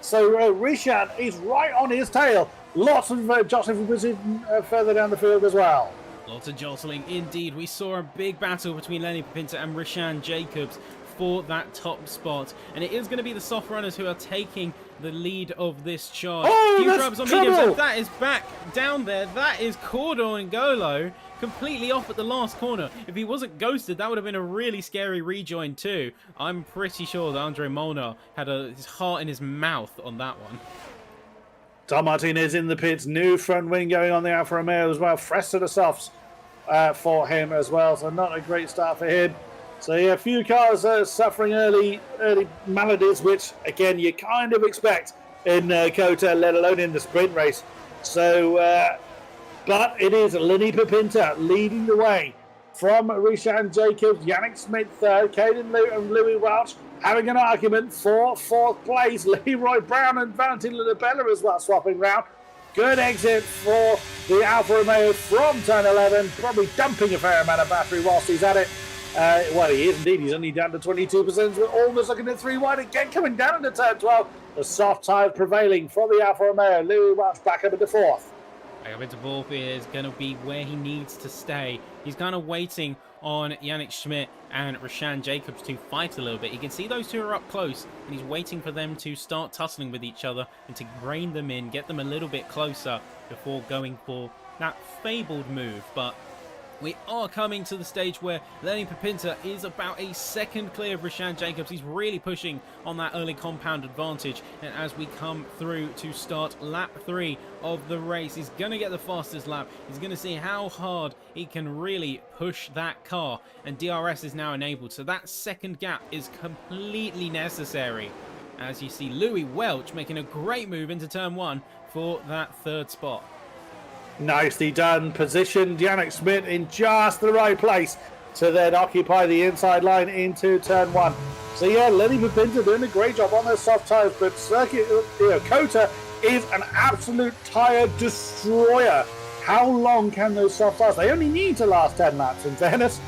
Speaker 3: So Rishan is right on his tail. Lots of jostling for position further down the field as well.
Speaker 1: Lots of jostling indeed. We saw a big battle between Lenny Pepinta and Rishan Jacobs for that top spot, and it is going to be the soft runners who are taking the lead of this charge.
Speaker 3: Oh,
Speaker 1: few drivers on mediums, and that is back down there. That is Cordingolo completely off at the last corner. If he wasn't ghosted, that would have been a really scary rejoin too. I'm pretty sure that Andre Molnar had his heart in his mouth on that one.
Speaker 3: Tom Martinez in the pits. New front wing going on the Alfa Romeo as well. Fresh to the softs for him as well. So not a great start for him. So yeah, a few cars suffering early maladies, which again you kind of expect in COTA, let alone in the sprint race. So, but it is Lenny Pipinta leading the way from Rishan Jacobs, Yannick Schmidt third, Caden Lew and Louis Welch having an argument for fourth place. Leroy Brown and Valentin Labella as well swapping round. Good exit for the Alfa Romeo from turn 11, probably dumping a fair amount of battery whilst he's at it. Well, he is indeed. He's only down to 22%. We're almost looking at 3 wide again, coming down into turn 12. The soft tires prevailing for the Alfa Romeo. Louis Welch back up into fourth.
Speaker 1: Back up into fourth is going to be where he needs to stay. He's kind of waiting on Yannick Schmidt and Rishan Jacobs to fight a little bit. You can see those two are up close, and he's waiting for them to start tussling with each other and to rein them in, get them a little bit closer before going for that fabled move. But we are coming to the stage where Lenny Pipinta is about a second clear of Rishan Jacobs. He's really pushing on that early compound advantage. And as we come through to start lap 3 of the race, he's going to get the fastest lap. He's going to see how hard he can really push that car. And DRS is now enabled. So that second gap is completely necessary. As you see Louis Welch making a great move into turn 1 for that third spot.
Speaker 3: Nicely done. Positioned Yannick Schmidt in just the right place to then occupy the inside line into turn 1. So yeah, Lenny Pipinta doing a great job on those soft tyres, but COTA is an absolute tyre destroyer. How long can those soft tyres? They only need to last 10 laps in fairness,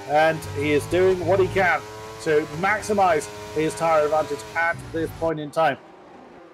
Speaker 3: and he is doing what he can to maximise his tyre advantage at this point in time.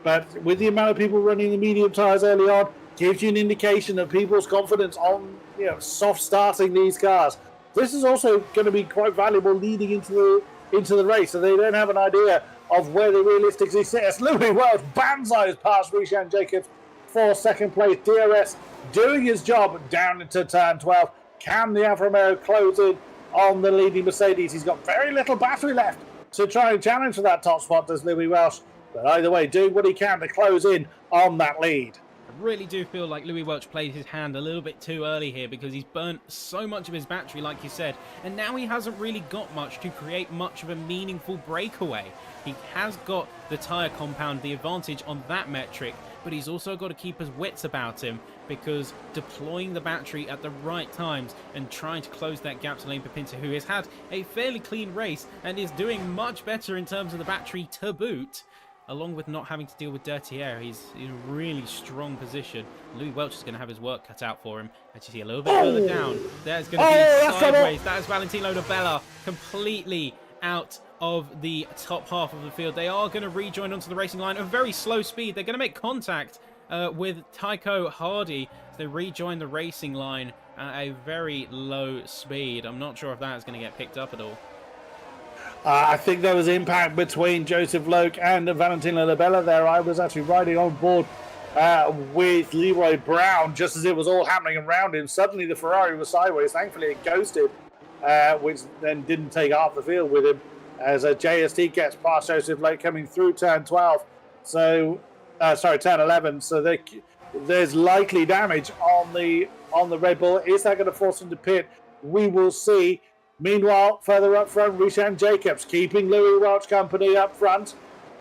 Speaker 3: But with the amount of people running the medium tyres early on, gives you an indication of people's confidence on soft starting these cars. This is also going to be quite valuable leading into the race, so they don't have an idea of where they realistically sit. As Louis Welch banzais past Rishan Jacobs for second place. DRS doing his job down into turn 12. Can the Alfa Romeo close in on the leading Mercedes? He's got very little battery left to try and challenge for that top spot, does Louis Welch. But either way, doing what he can to close in on that lead.
Speaker 1: I really do feel like Louis Welch played his hand a little bit too early here, because he's burnt so much of his battery, like you said, and now he hasn't really got much to create much of a meaningful breakaway. He has got the tyre compound, the advantage on that metric, but he's also got to keep his wits about him, because deploying the battery at the right times and trying to close that gap to Lenny Pipinta, who has had a fairly clean race and is doing much better in terms of the battery to boot, along with not having to deal with dirty air. He's in a really strong position. Louis Welch is going to have his work cut out for him. As you see a little bit further down, there's going to be sideways. That is Valentino Labella completely out of the top half of the field. They are going to rejoin onto the racing line at a very slow speed. They're going to make contact with Tycho Hardy. So they rejoin the racing line at a very low speed. I'm not sure if that is going to get picked up at all.
Speaker 3: I think there was impact between Joseph Loke and Valentino Labella there. I was actually riding on board with Leroy Brown just as it was all happening around him. Suddenly the Ferrari was sideways. Thankfully it ghosted, which then didn't take half the field with him as JST gets past Joseph Loke coming through turn 12. So, turn 11. So there's likely damage on the Red Bull. Is that going to force him to pit? We will see. Meanwhile, further up front, Rishan Jacobs keeping Louis Welch company up front.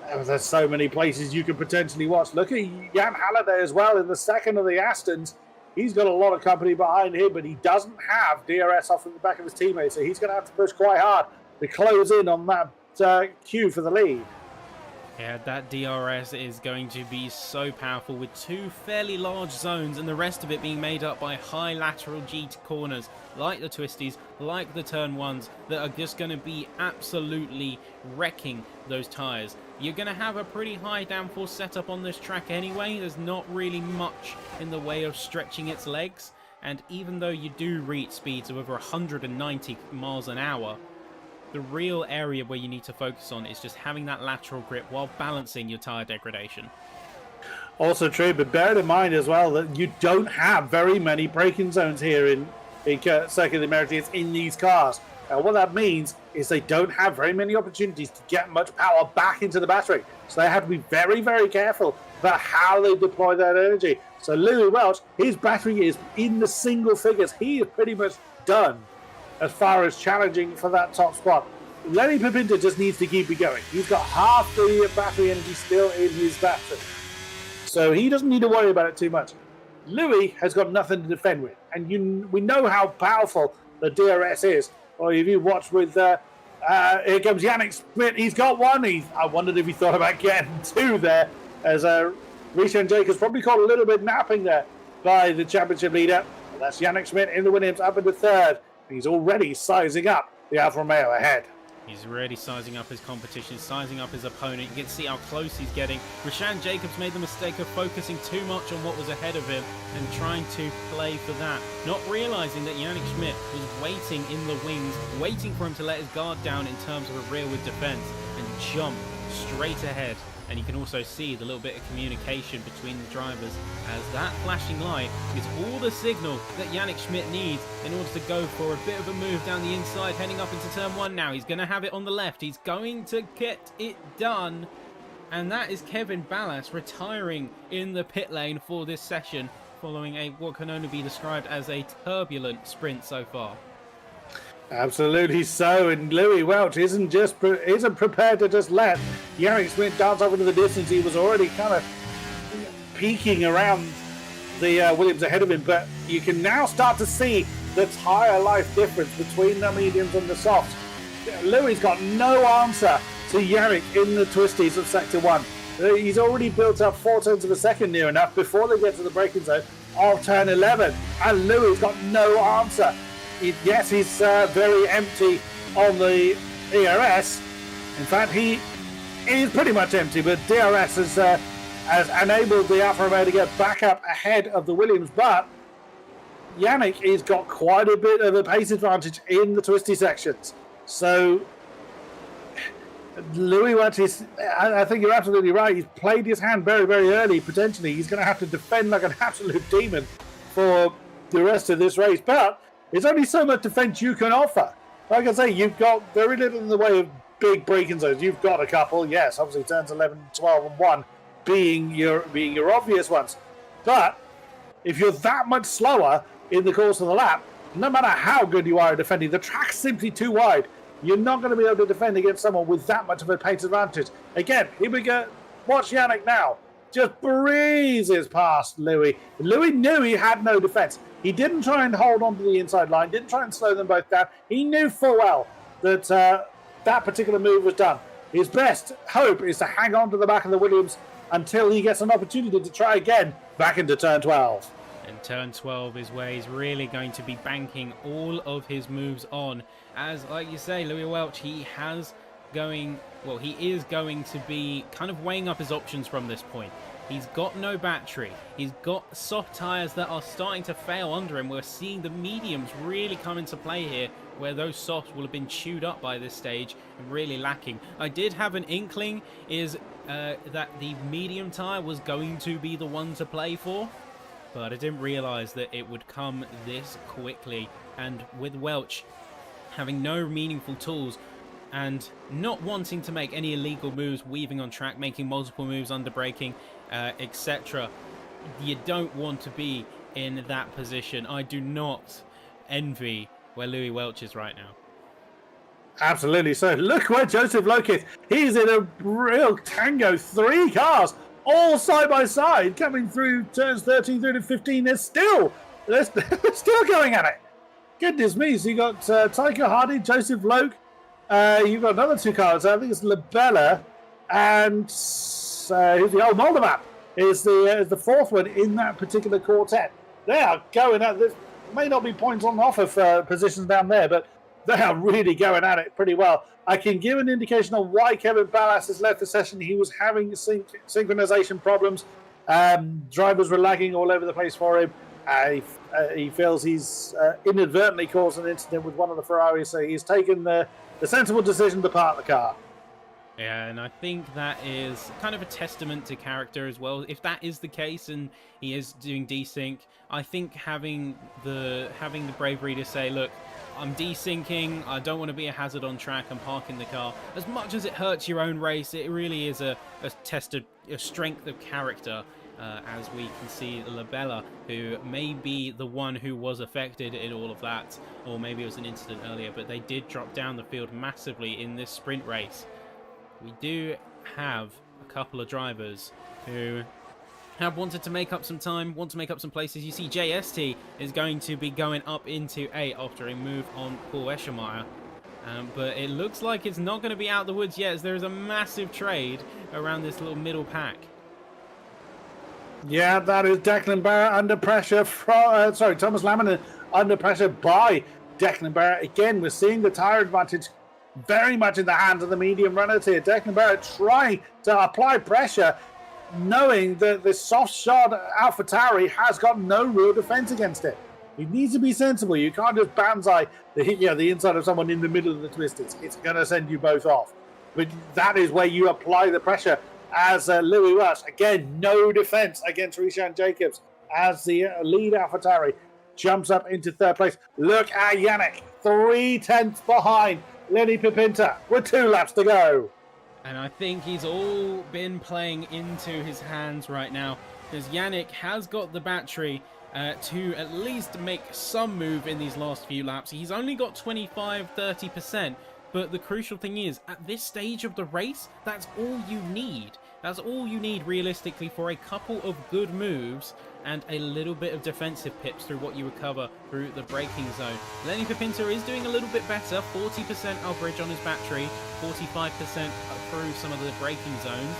Speaker 3: There's so many places you could potentially watch. Look at Jan Halliday as well in the second of the Astons. He's got a lot of company behind him, but he doesn't have DRS off in the back of his teammates, so he's going to have to push quite hard to close in on that queue for the lead.
Speaker 1: Yeah, that DRS is going to be so powerful, with two fairly large zones and the rest of it being made up by high lateral G corners, like the twisties, like the turn 1s, that are just going to be absolutely wrecking those tyres. You're going to have a pretty high downforce setup on this track anyway. There's not really much in the way of stretching its legs, and even though you do reach speeds of over 190 miles an hour, the real area where you need to focus on is just having that lateral grip while balancing your tyre degradation.
Speaker 3: Also true, but bear in mind as well that you don't have very many braking zones here in Circuit of the Americas in these cars. What that means is they don't have very many opportunities to get much power back into the battery. So they have to be very, very careful about how they deploy that energy. So Louis Welch, his battery is in the single figures. He is pretty much done as far as challenging for that top spot. Lenny Pipinta just needs to keep it going. He's got half the battery energy still in his battery. So he doesn't need to worry about it too much. Louis has got nothing to defend with. And we know how powerful the DRS is. Or if you watch with, here comes Yannick Schmidt. He's got one. I wondered if he thought about getting two there. As Rishan Jacobs probably caught a little bit napping there by the championship leader. And that's Yannick Schmidt in the Williams up into third. He's already sizing up the Alfa Romeo ahead.
Speaker 1: He's really sizing up his competition, sizing up his opponent. You can see how close he's getting. Rishan Jacobs made the mistake of focusing too much on what was ahead of him and trying to play for that, not realizing that Yannick Schmidt was waiting in the wings, waiting for him to let his guard down in terms of a rearward defense and jump straight ahead. And you can also see the little bit of communication between the drivers as that flashing light is all the signal that Yannick Schmidt needs in order to go for a bit of a move down the inside, heading up into turn one now. He's going to have it on the left. He's going to get it done. And that is Kevin Ballas retiring in the pit lane for this session, following what can only be described as a turbulent sprint so far.
Speaker 3: Absolutely so, and Louis Welch isn't prepared to just let Yannick Schmidt dance off into the distance. He was already kind of peeking around the Williams ahead of him, but you can now start to see the tyre life difference between the mediums and the softs. Louis got no answer to Yannick in the twisties of Sector 1. He's already built up 4 tenths of a second near enough before they get to the braking zone of turn 11, and Louis got no answer. Yes, he's very empty on the DRS. In fact, he is pretty much empty, but DRS has enabled the Alfa Romeo to get back up ahead of the Williams. But Yannick has got quite a bit of a pace advantage in the twisty sections. So Louis Welch is, I think you're absolutely right. He's played his hand very, very early, potentially. He's going to have to defend like an absolute demon for the rest of this race. But there's only so much defense you can offer. Like I say, you've got very little in the way of big braking zones. You've got a couple, yes, obviously turns 11, 12, and 1 being your obvious ones. But if you're that much slower in the course of the lap, no matter how good you are at defending, the track's simply too wide. You're not going to be able to defend against someone with that much of a pace advantage. Again, here we go. Watch Yannick now. Just breezes past Louis. Louis knew he had no defense. He didn't try and hold on to the inside line, didn't try and slow them both down. He knew full well that that particular move was done. His best hope is to hang on to the back of the Williams until he gets an opportunity to try again back into turn 12.
Speaker 1: And turn 12 is where he's really going to be banking all of his moves on. As, like you say, Louis Welch, he is going to be kind of weighing up his options from this point. He's got no battery. He's got soft tyres that are starting to fail under him. We're seeing the mediums really come into play here, where those softs will have been chewed up by this stage and really lacking. I did have an inkling that the medium tyre was going to be the one to play for, but I didn't realise that it would come this quickly. And with Welch having no meaningful tools and not wanting to make any illegal moves, weaving on track, making multiple moves under braking, etc. You don't want to be in that position. I do not envy where Louis Welch is right now.
Speaker 3: Absolutely. So look where Joseph Loke is. He's in a real tango. 3 cars all side by side coming through turns 13 through to 15. They're still going at it. Goodness me. So you got Tycho Hardy, Joseph Loke. You've got another 2 cars. I think it's Labella and who's the Moldavap is the 4th one in that particular quartet. They are going at this. May not be points on offer for positions down there, but they are really going at it pretty well. I can give an indication of why Kevin Ballas has left the session. He was having synchronization problems. Drivers were lagging all over the place for him. He feels he's inadvertently caused an incident with one of the Ferraris, so he's taken the sensible decision to park the car.
Speaker 1: Yeah, and I think that is kind of a testament to character as well. If that is the case and he is doing desync, I think having the bravery to say, look, I'm desyncing, I don't want to be a hazard on track, I'm parking the car. As much as it hurts your own race, it really is a test of a strength of character. As we can see Labella, who may be the one who was affected in all of that, or maybe it was an incident earlier, but they did drop down the field massively in this sprint race. We do have a couple of drivers who have wanted to make up some time, want to make up some places. You see JST is going to be going up into 8 after a move on Paul Eschenmeyer. But it looks like it's not going to be out of the woods yet, as there is a massive trade around this little middle pack.
Speaker 3: Yeah, that is Declan Barrett under pressure from, Thomas Laminin under pressure by Declan Barrett. Again, we're seeing the tyre advantage very much in the hands of the medium runners here. Declan Barrett trying to apply pressure, knowing that the soft shod AlphaTauri has got no real defense against it. You need to be sensible. You can't just banzai the inside of someone in the middle of the twist. It's going to send you both off. But that is where you apply the pressure. As Louis Rush, again, no defense against Rishan Jacobs as the lead AlphaTauri jumps up into 3rd place. Look at Yannick, 3/10 behind Lenny Pipinta with 2 laps to go.
Speaker 1: And I think he's all been playing into his hands right now, because Yannick has got the battery to at least make some move in these last few laps. He's only got 25-30%. But the crucial thing is, at this stage of the race, that's all you need. That's all you need, realistically, for a couple of good moves and a little bit of defensive pips through what you recover through the braking zone. Lenny Pipinta is doing a little bit better, 40% average on his battery, 45% through some of the braking zones.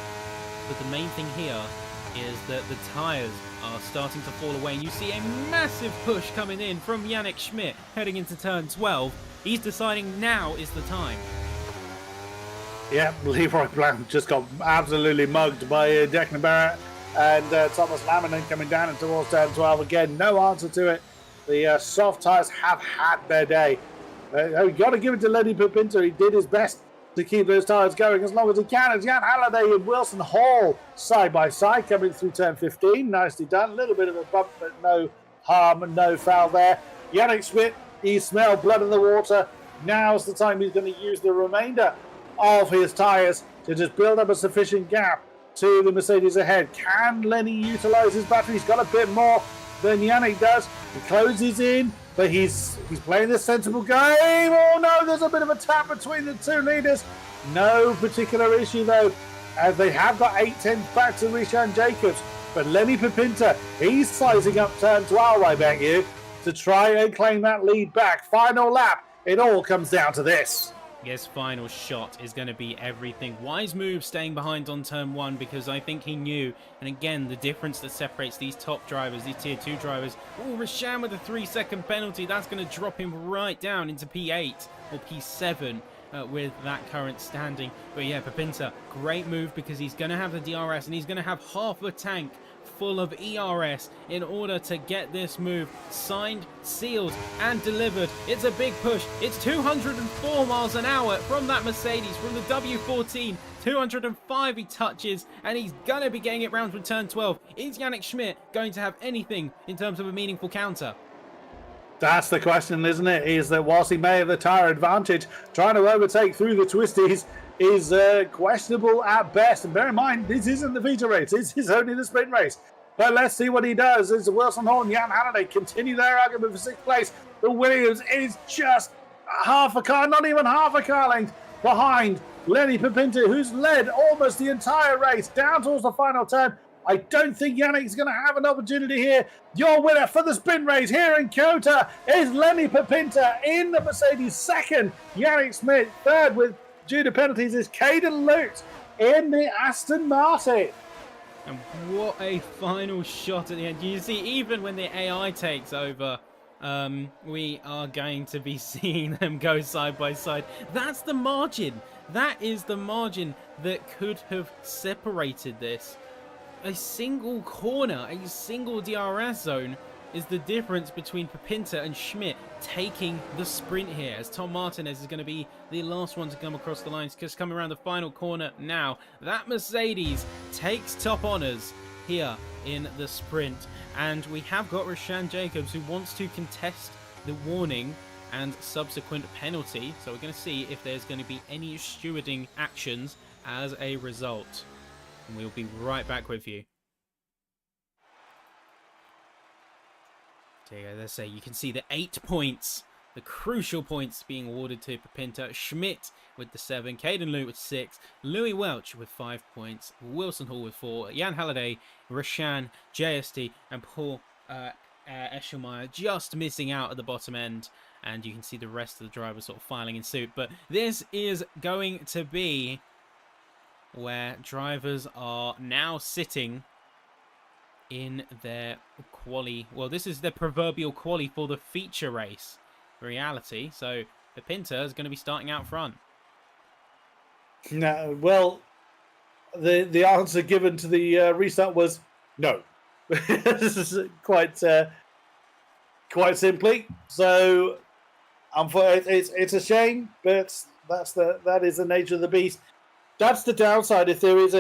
Speaker 1: But the main thing here is that the tyres are starting to fall away. And you see a massive push coming in from Yannick Schmidt heading into turn 12. He's deciding now is the time.
Speaker 3: Yeah, Leroy Blanc just got absolutely mugged by Declan Barrett and Thomas Laminin coming down and towards turn 12. Again, no answer to it. The soft tyres have had their day. You've got to give it to Lenny Pipinta. He did his best to keep those tyres going as long as he can. As Jan Halliday and Wilson Hall side by side coming through turn 15. Nicely done. A little bit of a bump, but no harm and no foul there. Yannick Schmidt, he smelled blood in the water. Now's the time he's going to use the remainder of his tyres to just build up a sufficient gap to the Mercedes ahead. Can Lenny utilise his battery? He's got a bit more than Yannick does. He closes in, but he's playing this sensible game. Oh no, there's a bit of a tap between the two leaders. No particular issue though, as they have got 8/10 back to Rishan Jacobs. But Lenny Pipinta, he's sizing up turn 12, I bet you, to try and claim that lead back. Final lap, it all comes down to this.
Speaker 1: Yes, final shot is going to be everything. Wise move staying behind on turn 1, because I think he knew. And again, the difference that separates these top drivers, these tier 2 drivers. Oh, Rishan with a 3-second penalty. That's going to drop him right down into P8 or P7 with that current standing. But yeah, Pipinta, great move, because he's going to have the DRS and he's going to have half a tank full of ERS in order to get this move signed, sealed and delivered. It's a big push. It's 204 miles an hour from that Mercedes, from the W14. 205 he touches, and he's going to be getting it round from turn 12. Is Yannick Schmidt going to have anything in terms of a meaningful counter?
Speaker 3: That's the question, isn't it? Is that whilst he may have the tyre advantage, trying to overtake through the twisties is questionable at best. And bear in mind, this isn't the feature race. This is only the sprint race. But let's see what he does. As Wilson Hall and Jan Halliday continue their argument for 6th place. The Williams is just half a car, not even half a car length behind Lenny Pipinta, who's led almost the entire race down towards the final turn. I don't think Yannick's going to have an opportunity here. Your winner for the sprint race here in Kota is Lenny Pipinta in the Mercedes 2nd. Yannick Schmidt 3rd with due to penalties is Caden Lute in the Aston Martin.
Speaker 1: And what a final shot at the end. You see, even when the AI takes over, we are going to be seeing them go side by side. That's the margin. That is the margin that could have separated this. A single corner, a single DRS zone is the difference between Pipinta and Schmidt taking the sprint here, as Tom Martinez is going to be the last one to come across the lines, just coming around the final corner now. That Mercedes takes top honours here in the sprint, and we have got Rishan Jacobs, who wants to contest the warning and subsequent penalty. So we're going to see if there's going to be any stewarding actions as a result. And we'll be right back with you. There you go, let's say you can see the 8 points, the crucial points being awarded to Pinter. Schmidt with the 7, Caden Lew with 6, Louis Welch with 5 points, Wilson Hall with 4, Jan Halliday, Rashan, JST, and Paul Eschelmeyer just missing out at the bottom end. And you can see the rest of the drivers sort of filing in suit. But this is going to be where drivers are now sitting in their quali. Well, this is the proverbial quali for the feature race reality. So the Pinter is going to be starting out front.
Speaker 3: No, well, the answer given to the restart was no. This is quite simply. So, it's a shame, but that is the nature of the beast. That's the downside. If there is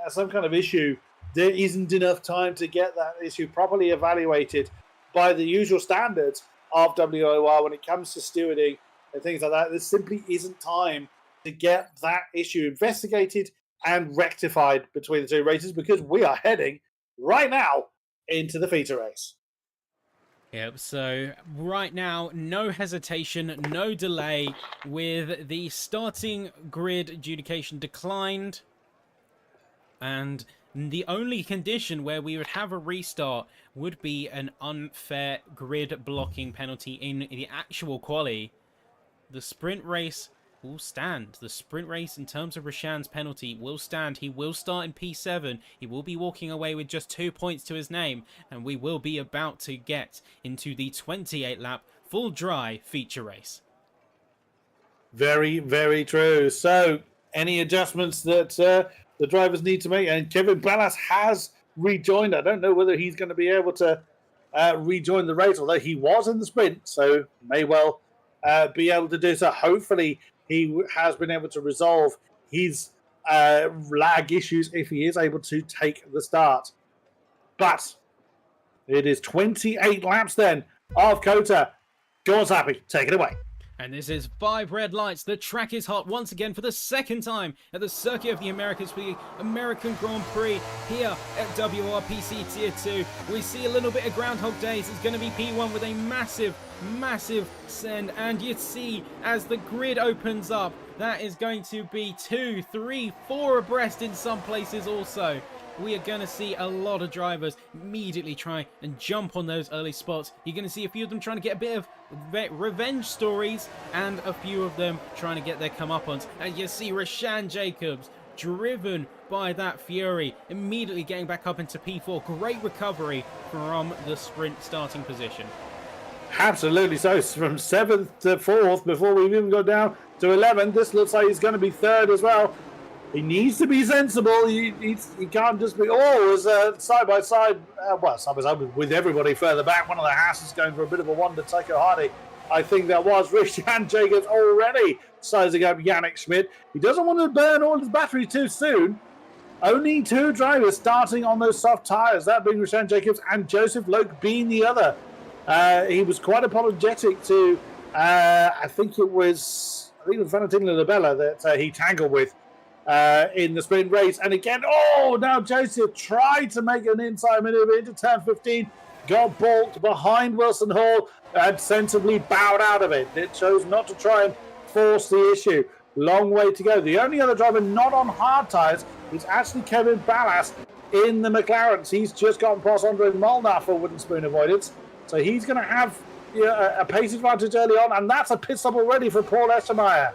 Speaker 3: some kind of issue, there isn't enough time to get that issue properly evaluated by the usual standards of WOR when it comes to stewarding and things like that. There simply isn't time to get that issue investigated and rectified between the two races, because we are heading right now into the feature race.
Speaker 1: Yep, so right now, no hesitation, no delay, with the starting grid adjudication declined. And the only condition where we would have a restart would be an unfair grid blocking penalty in the actual quali. The sprint race will stand. The sprint race, in terms of Rashan's penalty, will stand. He will start in P7. He will be walking away with just 2 points to his name, and we will be about to get into the 28-lap full dry feature race.
Speaker 3: Very, very true. So, any adjustments that the drivers need to make? And Kevin Ballas has rejoined. I don't know whether he's going to be able to rejoin the race, although he was in the sprint, so may well be able to do so. Hopefully, he has been able to resolve his lag issues if he is able to take the start. But it is 28 laps then of Kota. George Happy, take it away.
Speaker 1: And this is 5 red lights. The track is hot once again for the second time at the Circuit of the Americas for the American Grand Prix here at WRPC Tier 2. We see a little bit of Groundhog Days. It's going to be P1 with a massive send. And you see as the grid opens up, that is going to be 2, 3, 4 abreast in some places also. We are going to see a lot of drivers immediately try and jump on those early spots. You're going to see a few of them trying to get a bit of revenge stories, and a few of them trying to get their comeuppance. And you see Rashan Jacobs, driven by that fury, immediately getting back up into P4. Great recovery from the sprint starting position.
Speaker 3: Absolutely so. From 7th to 4th before we've even got down to 11th. This looks like he's going to be 3rd as well. He needs to be sensible. He can't just be always side by side with everybody further back. One of the Haas going for a bit of a wander. Tycho Hardy, I think that was. Rashan Jacobs already sizing up Yannick Schmidt. He doesn't want to burn all his battery too soon. Only 2 drivers starting on those soft tyres, that being Rashan Jacobs and Joseph Loke being the other. He was quite apologetic to, I think it was Valentino Labella that he tangled with in the sprint race. And again, now Joseph tried to make an inside maneuver into turn 15, got balked behind Wilson Hall and sensibly bowed out of it. It chose not to try and force the issue. Long way to go. The only other driver not on hard tyres is actually Kevin Ballas in the McLarens. He's just gotten past Andre Molnar for wooden spoon avoidance. So he's going to have a pace advantage early on, and that's a pit stop already for Paul Eschelmeyer.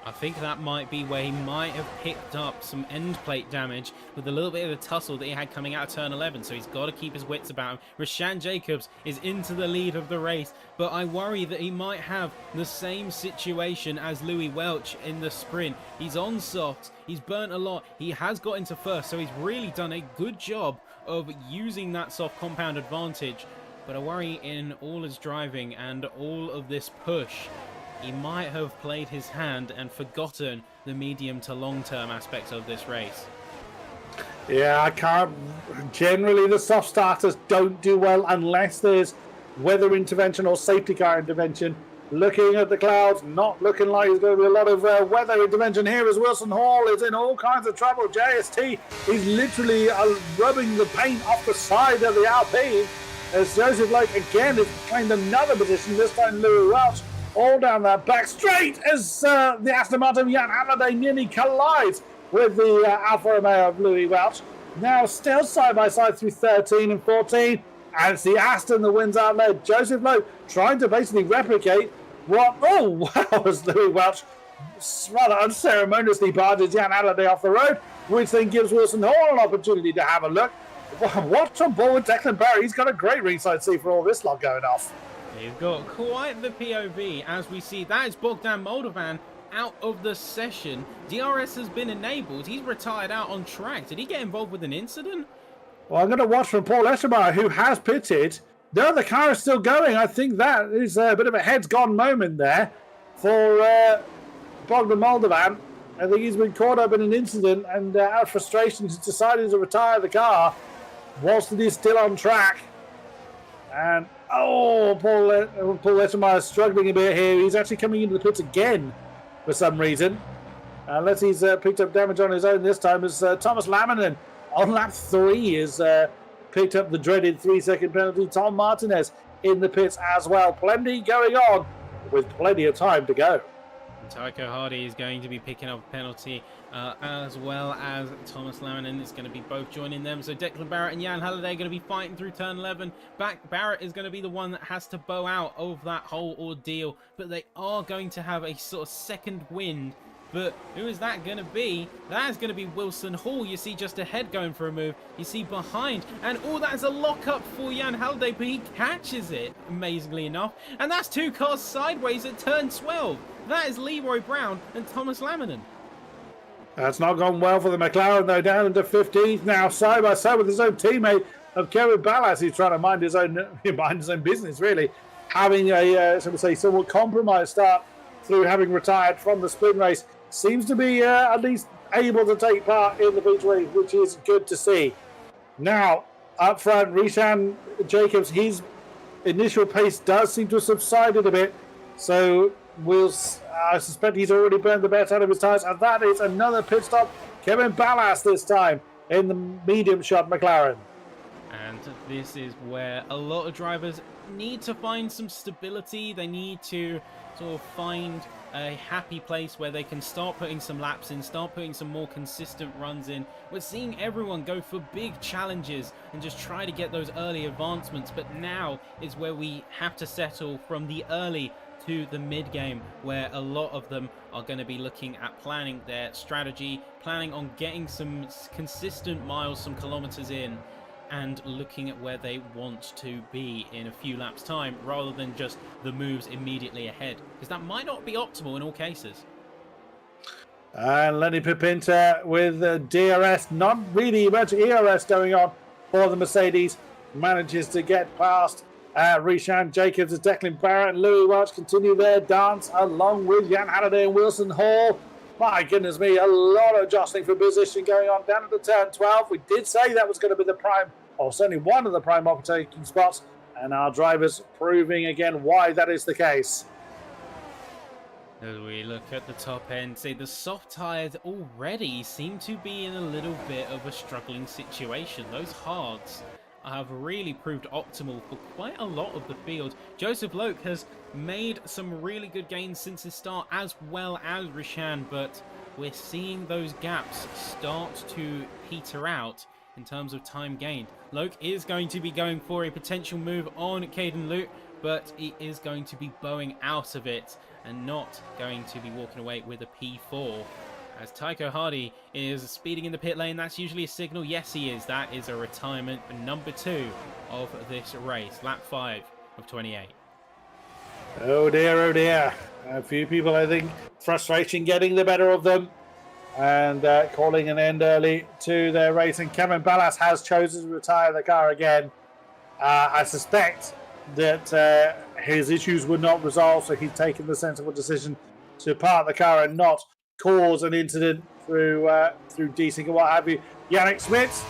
Speaker 1: I think that might be where he might have picked up some end plate damage with a little bit of a tussle that he had coming out of turn 11, so he's got to keep his wits about him. Rashan Jacobs is into the lead of the race, but I worry that he might have the same situation as Louis Welch in the sprint. He's on soft, he's burnt a lot, he has got into first, so he's really done a good job of using that soft compound advantage. But I worry in all his driving and all of this push, he might have played his hand and forgotten the medium to long-term aspects of this race.
Speaker 3: Yeah, I can't. Generally, the soft starters don't do well unless there's weather intervention or safety car intervention. looking at the clouds, not looking like there's going to be a lot of weather intervention here as Wilson Hall is in all kinds of trouble. JST is literally rubbing the paint off the side of the Alpine as Joseph Lake again has claimed another position, this time Louis Welch, all down that back straight as the Aston Martin Jan Halliday nearly collides with the Alfa Romeo of Louis Welch. Now still side by side through 13 and 14. And it's the Aston that wins out there. Joseph Lowe trying to basically replicate what, oh wow, as Louis Welch rather unceremoniously barges Jan Halliday off the road, which then gives Wilson Hall an opportunity to have a look. What's on board with Declan Barry? He's got a great ringside seat for all this lot going off.
Speaker 1: He's got quite the POV as we see. That is Bogdan Moldovan out of the session. DRS has been enabled. He's retired out on track. Did he get involved with an incident?
Speaker 3: Well, I'm going to watch from Paul Eschermeyer, who has pitted. No, the car is still going. I think that is a bit of a heads-gone moment there for Bogdan Moldovan. I think he's been caught up in an incident and out of frustration he's decided to retire the car whilst it is still on track. And, Paul Eschermeyer is struggling a bit here. He's actually coming into the pits again for some reason. Unless he's picked up damage on his own this time as Thomas Laminen on lap 3 is picked up the dreaded 3-second penalty. Tom Martinez in the pits as well. Plenty going on with plenty of time to go.
Speaker 1: Tycho Hardy is going to be picking up a penalty as well as Thomas Laminen is going to be both joining them. So Declan Barrett and Jan Halliday are going to be fighting through turn 11. Barrett is going to be the one that has to bow out of that whole ordeal. But they are going to have a sort of second wind. But who is that going to be? That is going to be Wilson Hall. You see just ahead going for a move. You see behind. And that is a lock-up for Jan Halliday, but he catches it, amazingly enough. And that's 2 cars sideways at turn 12. That is Leroy Brown and Thomas Laminen.
Speaker 3: That's not gone well for the McLaren, though, down into 15th now, side by side with his own teammate of Kevin Ballas, who's trying to mind his own business, really. Having a, somewhat compromised start through having retired from the sprint race. Seems to be at least able to take part in the beach race, which is good to see. Now, up front, Rishan Jacobs, his initial pace does seem to have subsided a bit. So I suspect he's already burned the best out of his tyres. And that is another pit stop. Kevin Ballas this time in the medium shot McLaren.
Speaker 1: And this is where a lot of drivers need to find some stability. They need to sort of find a happy place where they can start putting some laps in, start putting some more consistent runs in. We're seeing everyone go for big challenges and just try to get those early advancements, but now is where we have to settle from the early to the mid game, where a lot of them are going to be looking at planning their strategy, planning on getting some consistent miles, some kilometers in, and looking at where they want to be in a few laps time rather than just the moves immediately ahead, because that might not be optimal in all cases.
Speaker 3: And Lenny Pipinta with DRS, not really much ERS going on for the Mercedes, manages to get past Rishan Jacobs as Declan Barrett and Louis Welch continue their dance along with Jan Halliday and Wilson Hall. My goodness me, a lot of jostling for position going on down at the turn 12. We did say that was going to be the prime, or certainly one of the prime overtaking spots, and our drivers proving again why that is the case.
Speaker 1: As we look at the top end, see the soft tyres already seem to be in a little bit of a struggling situation. Those hards have really proved optimal for quite a lot of the field. Joseph Loke has made some really good gains since his start, as well as Rishan, but we're seeing those gaps start to peter out in terms of time gained. Loke is going to be going for a potential move on Caden Luke, but he is going to be bowing out of it and not going to be walking away with a P4. As Tycho Hardy is speeding in the pit lane, that's usually a signal. Yes, he is. That is a retirement number 2 of this race. Lap 5 of 28.
Speaker 3: Oh dear, oh dear. A few people, I think, frustration getting the better of them and calling an end early to their race. And Kevin Ballas has chosen to retire the car again. I suspect that his issues were not resolved, so he's taken the sensible decision to park the car and not cause an incident through desync and what have you. Yannick Smits.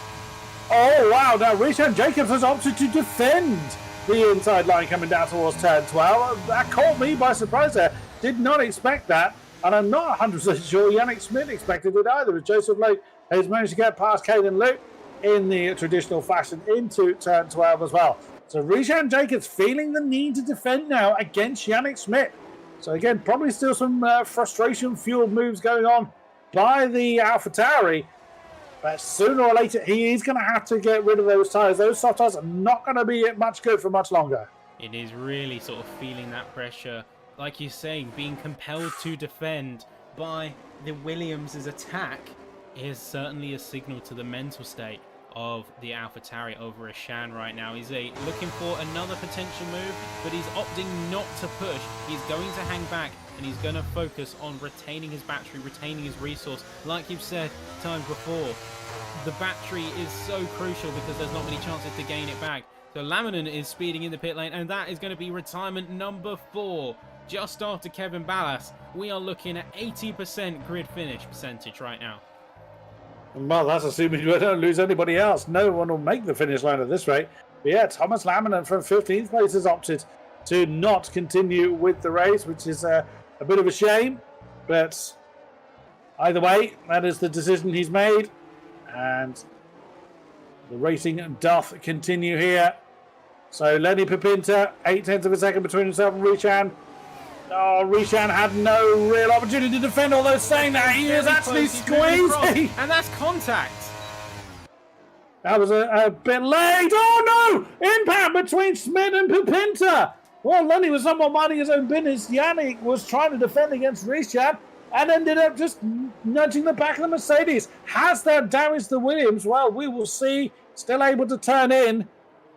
Speaker 3: Oh wow! Now Rishan Jacobs has opted to defend the inside line coming down towards turn 12. That caught me by surprise there. Did not expect that. And I'm not 100% sure Yannick Smith expected it either, as Joseph Lake has managed to get past Caden Luke in the traditional fashion into turn 12 as well. So Rishan Jacobs feeling the need to defend now against Yannick Smith. So again, probably still some frustration-fueled moves going on by the AlphaTauri. But sooner or later, he is going to have to get rid of those tyres. Those soft tyres are not going to be much good for much longer.
Speaker 1: It is really sort of feeling that pressure. Like you're saying, being compelled to defend by the Williams' attack is certainly a signal to the mental state of the AlphaTauri over Rishan right now. He's looking for another potential move, but he's opting not to push. He's going to hang back, and he's going to focus on retaining his battery, retaining his resource. Like you've said times before, the battery is so crucial because there's not many chances to gain it back. So Laminin is speeding in the pit lane, and that is going to be retirement number 4. Just after Kevin Ballas, we are looking at 80% grid finish percentage right now.
Speaker 3: Well, that's assuming we don't lose anybody else. No one will make the finish line at this rate. But yeah, Thomas Laminin from 15th place has opted to not continue with the race, which is a bit of a shame. But either way, that is the decision he's made. And the racing doth continue here. So Lenny Pipinta, 0.8 of a second between himself and Rishan. Oh, Rishan had no real opportunity to defend, although saying that he is actually squeezing.
Speaker 1: And that's contact.
Speaker 3: That was a bit late. Oh no! Impact between Smith and Pipinta. Well, Lenny was somewhat minding his own business. Yannick was trying to defend against Rishan and ended up just nudging the back of the Mercedes. Has that damaged the Williams? Well, we will see. Still able to turn in.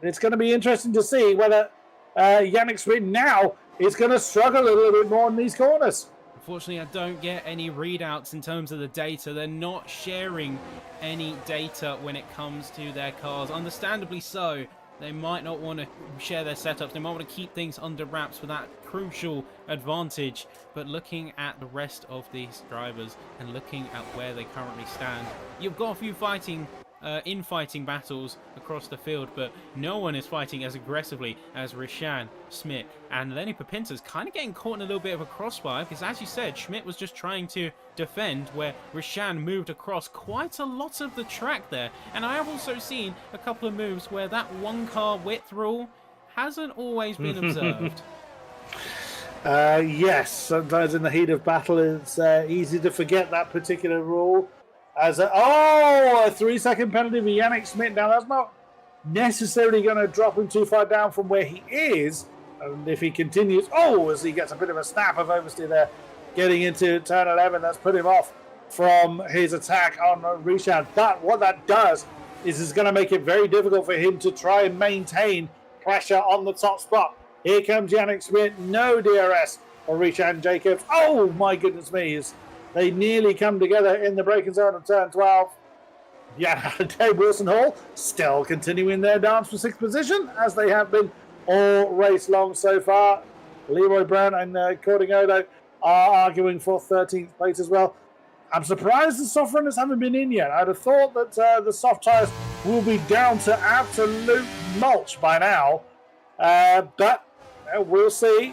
Speaker 3: It's going to be interesting to see whether Yannick Smith now is going to struggle a little bit more in these corners.
Speaker 1: Unfortunately, I don't get any readouts in terms of the data. They're not sharing any data when it comes to their cars. Understandably so. They might not want to share their setups. They might want to keep things under wraps for that crucial advantage. But looking at the rest of these drivers and looking at where they currently stand, you've got a few infighting battles across the field, but no one is fighting as aggressively as Rishan, Schmidt, and Lenny Pipinta's kind of getting caught in a little bit of a crossfire because, as you said, Schmidt was just trying to defend where Rishan moved across quite a lot of the track there. And I have also seen a couple of moves where that one car width rule hasn't always been observed.
Speaker 3: Yes, sometimes in the heat of battle it's easy to forget that particular rule. As a 3-second penalty for Yannick Smith. Now, that's not necessarily going to drop him too far down from where he is. And if he continues, as he gets a bit of a snap of oversteer there, getting into turn 11, that's put him off from his attack on Rishan. But what that does is it's going to make it very difficult for him to try and maintain pressure on the top spot. Here comes Yannick Smith. No DRS for Rishan Jacobs. Oh, my goodness me. They nearly come together in the braking zone of turn 12. Yeah, Dave Wilson Hall still continuing their dance for 6th position, as they have been all race long so far. Leroy Brown and Cordingodo are arguing for 13th place as well. I'm surprised the soft runners haven't been in yet. I'd have thought that the soft tyres will be down to absolute mulch by now. But we'll see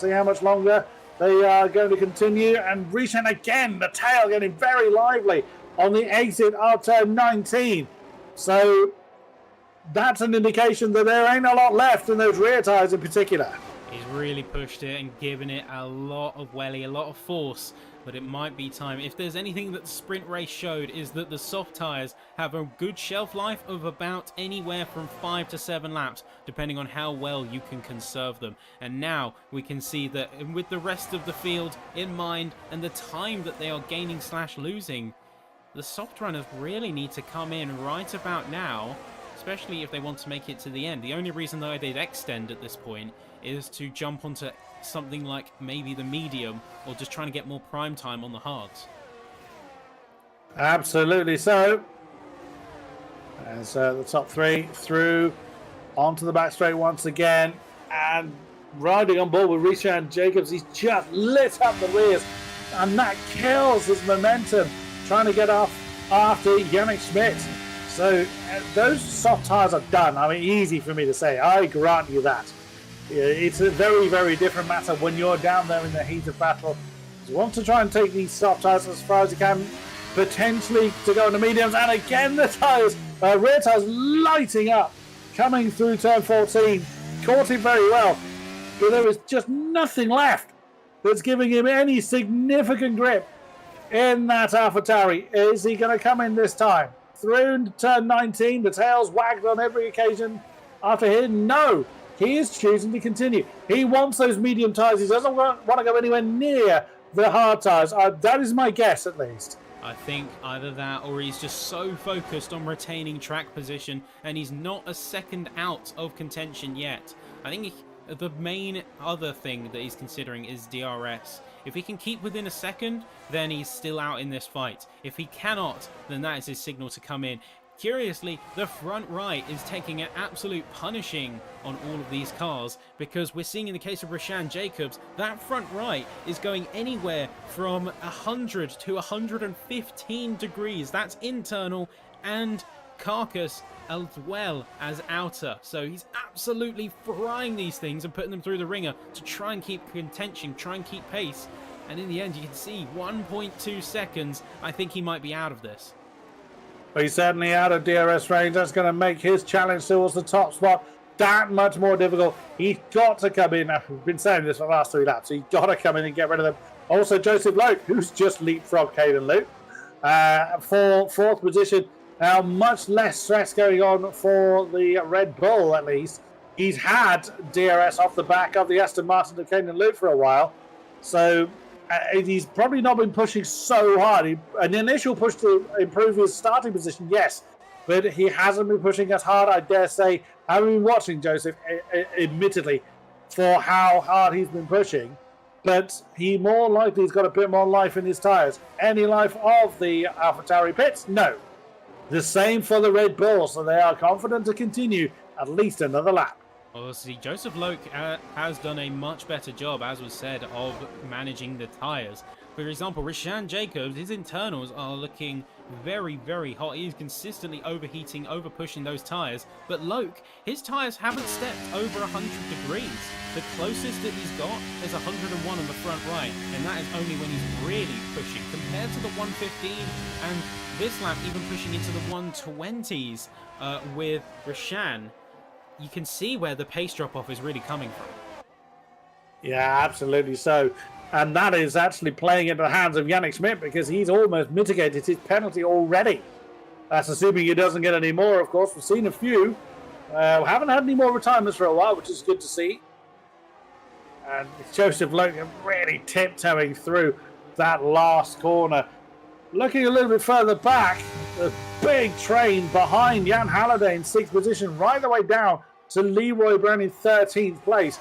Speaker 3: how much longer they are going to continue. And Rishan again, the tail getting very lively on the exit of turn 19. So that's an indication that there ain't a lot left in those rear tyres in particular.
Speaker 1: He's really pushed it and given it a lot of welly, a lot of force, but it might be time. If there's anything that the sprint race showed, is that the soft tyres have a good shelf life of about anywhere from 5 to 7 laps, depending on how well you can conserve them. And now we can see that with the rest of the field in mind and the time that they are gaining / losing, the soft runners really need to come in right about now, especially if they want to make it to the end. The only reason that they'd extend at this point is to jump onto something like maybe the medium, or just trying to get more prime time on the hards.
Speaker 3: Absolutely so. As the top 3 through onto the back straight once again, and riding on board with Rishan Jacobs. He's just lit up the rears, and that kills his momentum trying to get off after Yannick Schmidt. So those soft tyres are done. I mean, easy for me to say. I grant you that. It's a very, very different matter when you're down there in the heat of battle. You want to try and take these soft tyres as far as you can, potentially to go on the mediums. And again, the tyres, rear tyres lighting up, coming through turn 14. Caught it very well, but there is just nothing left that's giving him any significant grip in that AlphaTauri. Is he going to come in this time? Through turn 19, the tails wagged on every occasion after him. No, he is choosing to continue. He wants those medium tyres. He doesn't want to go anywhere near the hard tyres. That is my guess, at least.
Speaker 1: I think either that or he's just so focused on retaining track position and he's not a second out of contention yet. I think the main other thing that he's considering is DRS. If he can keep within a second, then he's still out in this fight. If he cannot, then that is his signal to come in. Curiously, the front right is taking an absolute punishing on all of these cars because we're seeing in the case of Rashan Jacobs, that front right is going anywhere from 100 to 115 degrees. That's internal and carcass as well as outer. So he's absolutely frying these things and putting them through the ringer to try and keep contention, try and keep pace. And in the end, you can see 1.2 seconds. I think he might be out of this.
Speaker 3: But he's certainly out of DRS range. That's going to make his challenge towards the top spot that much more difficult. He's got to come in. We've been saying this for the last 3 laps. He's got to come in and get rid of them. Also, Joseph Loke, who's just leapfrogged Caden Luke for 4th position. Now, much less stress going on for the Red Bull, at least. He's had DRS off the back of the Aston Martin of Caden Luke for a while. So he's probably not been pushing so hard. An initial push to improve his starting position, yes, but he hasn't been pushing as hard, I dare say. I've been watching Joseph, admittedly, for how hard he's been pushing, but he more likely has got a bit more life in his tyres. Any life of the AlphaTauri pits? No. The same for the Red Bull, so they are confident to continue at least another lap.
Speaker 1: Obviously, Joseph Loke has done a much better job, as was said, of managing the tyres. For example, Rashan Jacobs, his internals are looking very, very hot. He's consistently overheating, over-pushing those tyres. But Loke, his tyres haven't stepped over 100 degrees. The closest that he's got is 101 on the front right, and that is only when he's really pushing. Compared to the 115, and this lap even pushing into the 120s with Rashan, you can see where the pace drop-off is really coming from.
Speaker 3: Yeah, absolutely so. And that is actually playing into the hands of Yannick Schmidt because he's almost mitigated his penalty already. That's assuming he doesn't get any more, of course. We've seen a few. We haven't had any more retirements for a while, which is good to see. And Joseph Logan really tiptoeing through that last corner. Looking a little bit further back, the big train behind Jan Halliday in 6th position, right the way down to Leroy Brown in 13th place.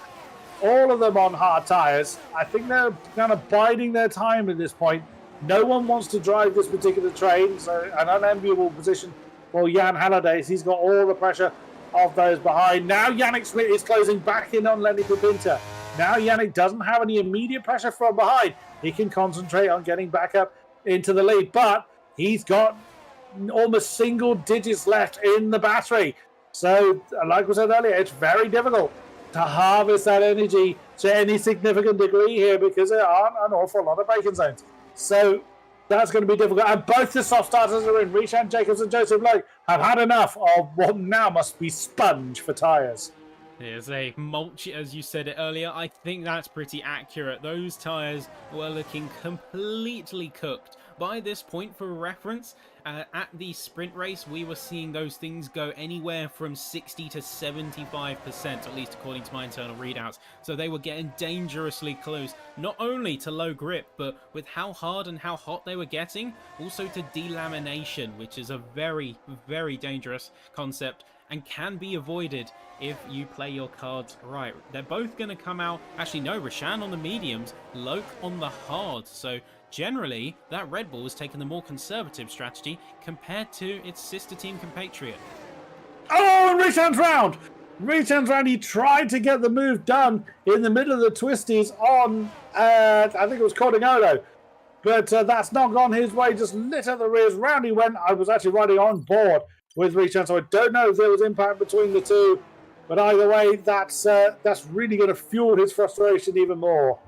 Speaker 3: All of them on hard tyres. I think they're kind of biding their time at this point. No one wants to drive this particular train, so an unenviable position for Jan Halliday. He's got all the pressure of those behind. Now Yannick Schmidt is closing back in on Lenny Papinta. Now Yannick doesn't have any immediate pressure from behind. He can concentrate on getting back up into the lead, but he's got almost single digits left in the battery. So, like we said earlier, it's very difficult to harvest that energy to any significant degree here because there aren't an awful lot of braking zones. So that's going to be difficult. And both the soft starters are in. Rashan Jacobs and Joseph Lowe have had enough of what now must be sponge for tyres.
Speaker 1: There's a mulch, as you said it earlier. I think that's pretty accurate. Those tyres were looking completely cooked. By this point, for reference, at the sprint race, we were seeing those things go anywhere from 60 to 75%, at least according to my internal readouts. So they were getting dangerously close, not only to low grip, but with how hard and how hot they were getting, also to delamination, which is a very, very dangerous concept and can be avoided if you play your cards right. They're both going to come out. Actually, no, Rashan on the mediums, Loke on the hard. So generally, that Red Bull has taken the more conservative strategy compared to its sister team compatriot.
Speaker 3: Oh, and Rashan's round! Rashan's round, he tried to get the move done in the middle of the twisties on, I think it was Cordigolo. But that's not gone his way, just lit at the rears. Round he went. I was actually riding on board with Richard. So I don't know if there was impact between the two, but either way, that's really going to fuel his frustration even more.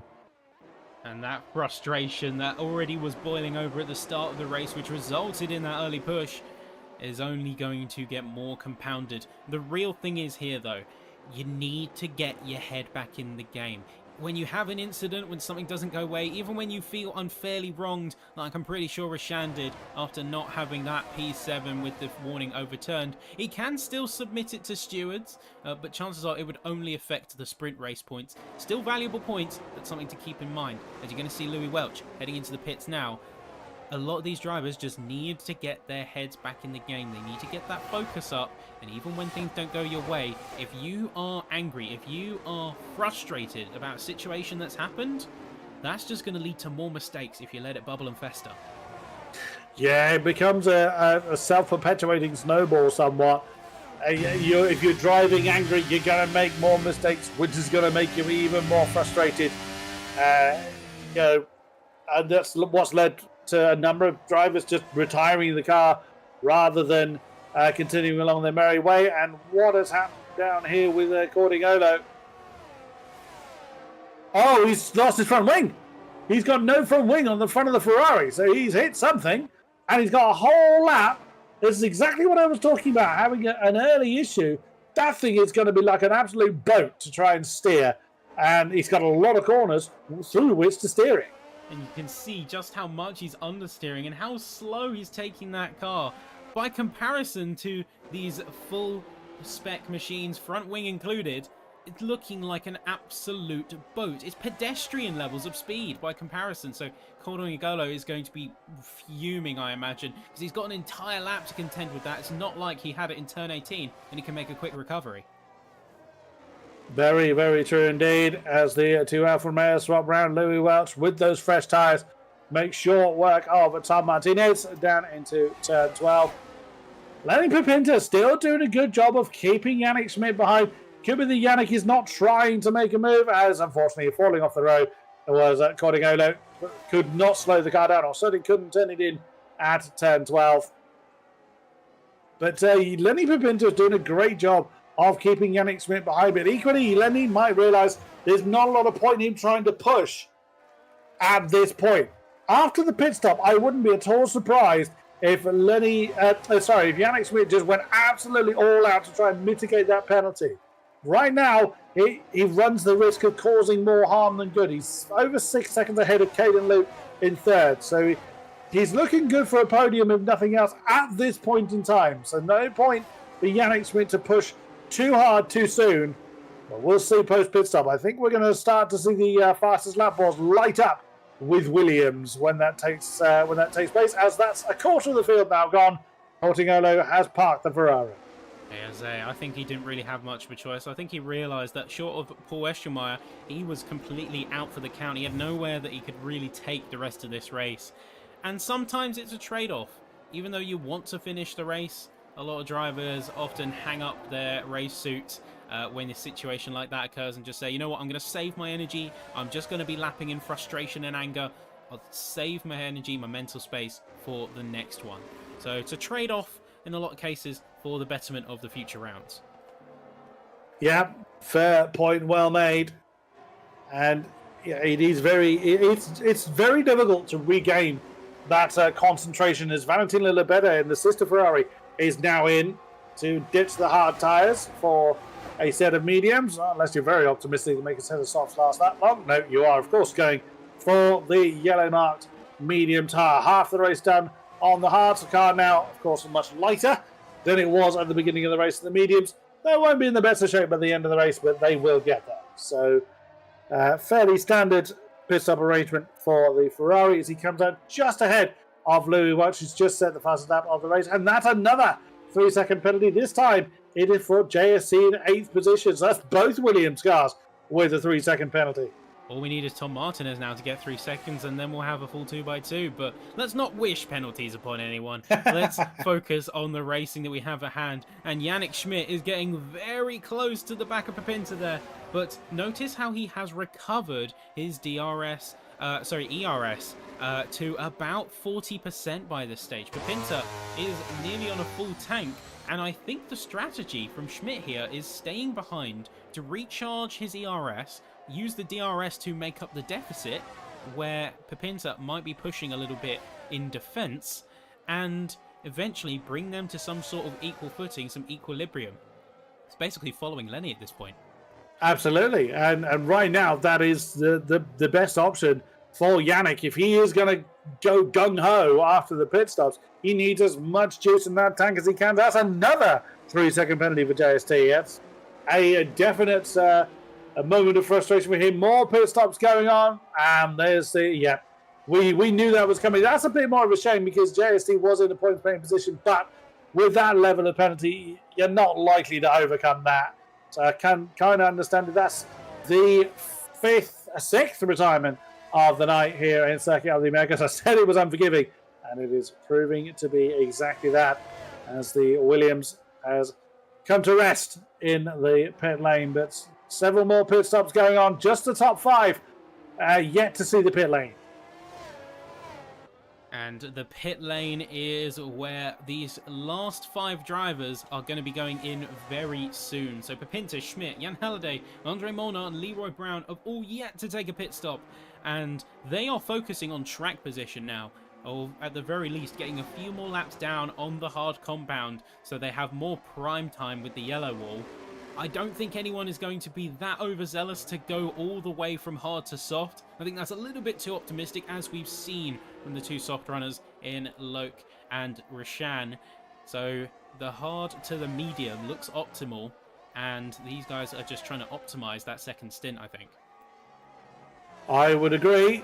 Speaker 1: And that frustration that already was boiling over at the start of the race, which resulted in that early push, is only going to get more compounded. The real thing is here, though, you need to get your head back in the game. When you have an incident, when something doesn't go away, even when you feel unfairly wronged, like I'm pretty sure Rashan did after not having that P7 with the warning overturned, he can still submit it to stewards, but chances are it would only affect the sprint race points. Still valuable points, but something to keep in mind. As you're going to see Louis Welch heading into the pits now, a lot of these drivers just need to get their heads back in the game. They need to get that focus up, and even when things don't go your way, if you are angry, if you are frustrated about a situation that's happened, that's just going to lead to more mistakes if you let it bubble and fester.
Speaker 3: Yeah, it becomes a self-perpetuating snowball somewhat. If you're driving angry, you're going to make more mistakes, which is going to make you even more frustrated. And that's what's led to a number of drivers just retiring the car rather than continuing along their merry way. And what has happened down here with Cordigolo? Oh, he's lost his front wing. He's got no front wing on the front of the Ferrari, so he's hit something, and he's got a whole lap. This is exactly what I was talking about, having an early issue. That thing is going to be like an absolute boat to try and steer, and he's got a lot of corners through which to steer it.
Speaker 1: And you can see just how much he's understeering and how slow he's taking that car. By comparison to these full spec machines, front wing included, it's looking like an absolute boat. It's pedestrian levels of speed by comparison. So Cordigolo is going to be fuming, I imagine, because he's got an entire lap to contend with that. It's not like he had it in turn 18 and he can make a quick recovery.
Speaker 3: Very, very true indeed. As the two Alfa Romeo swap round, Louis Welch with those fresh tyres makes short work of Tom Martinez down into turn 12. Lenny Pipinta still doing a good job of keeping Yannick Schmidt behind. Could be that Yannick is not trying to make a move, as unfortunately falling off the road was Cordigolo. Could not slow the car down, or certainly couldn't turn it in at turn 12. But Lenny Pipinta is doing a great job of keeping Yannick Schmidt behind. But equally, Lenny might realise there's not a lot of point in him trying to push at this point. After the pit stop, I wouldn't be at all surprised if Yannick Schmidt just went absolutely all out to try and mitigate that penalty. Right now, he runs the risk of causing more harm than good. He's over 6 seconds ahead of Caden Luke in third. So he's looking good for a podium, if nothing else, at this point in time. So no point for Yannick Schmidt to push too hard too soon. But we'll see post pit stop. I think we're going to start to see the fastest lap balls light up with Williams when that takes place, as that's a quarter of the field now gone. Cordigolo has parked the Ferrari.
Speaker 1: I think he didn't really have much of a choice. I think he realised that short of Paul Eschelmeyer, he was completely out for the count. He had nowhere that he could really take the rest of this race. And sometimes it's a trade-off. Even though you want to finish the race, a lot of drivers often hang up their race suits when a situation like that occurs and just say, you know what, I'm going to save my energy. I'm just going to be lapping in frustration and anger. I'll save my energy, my mental space for the next one. So it's a trade-off in a lot of cases for the betterment of the future rounds.
Speaker 3: Yeah, fair point, well made. And yeah, it's very difficult to regain that concentration, as Valentin Lillebeda in the sister Ferrari is now in to ditch the hard tyres for a set of mediums, unless you're very optimistic to make a set of softs last that long. No, you are, of course, going for the yellow marked medium tyre. Half the race done on the hards. The car now, of course, much lighter than it was at the beginning of the race. The mediums, they won't be in the best of shape by the end of the race, but they will get there. So, fairly standard pit stop arrangement for the Ferrari as he comes out just ahead of Louis Welch, who's just set the fastest lap of the race. And that's another 3-second penalty. This time, it is for JSC in 8th position. So that's both Williams cars with a 3-second penalty.
Speaker 1: All we need is Tom Martinez now to get 3 seconds, and then we'll have a full 2x2. But let's not wish penalties upon anyone. Let's focus on the racing that we have at hand. And Yannick Schmidt is getting very close to the back of Pipinta there. But notice how he has recovered his DRS ERS to about 40% by this stage. Pepinta is nearly on a full tank, and I think the strategy from Schmidt here is staying behind to recharge his ERS, use the DRS to make up the deficit, where Pepinta might be pushing a little bit in defense, and eventually bring them to some sort of equal footing, some equilibrium. It's basically following Lenny at this point.
Speaker 3: Absolutely, and right now that is the best option for Yannick. If he is going to go gung-ho after the pit stops, he needs as much juice in that tank as he can. That's another 3-second penalty for JST. That's a definite a moment of frustration with him. More pit stops going on, and there's the, we knew that was coming. That's a bit more of a shame because JST was in a points-paying position, but with that level of penalty, you're not likely to overcome that. So I can kind of understand that that's the sixth retirement of the night here in Circuit of the Americas. I said it was unforgiving, and it is proving to be exactly that, as the Williams has come to rest in the pit lane. But several more pit stops going on, just the top 5 yet to see the pit lane.
Speaker 1: And the pit lane is where these last 5 drivers are going to be going in very soon. So Pepinta, Schmidt, Jan Halliday, Andre Molnar and Leroy Brown have all yet to take a pit stop. And they are focusing on track position now, or at the very least getting a few more laps down on the hard compound so they have more prime time with the yellow wall. I don't think anyone is going to be that overzealous to go all the way from hard to soft. I think that's a little bit too optimistic, as we've seen from the 2 soft runners in Loke and Roshan. So the hard to the medium looks optimal, and these guys are just trying to optimize that second stint, I think.
Speaker 3: I would agree.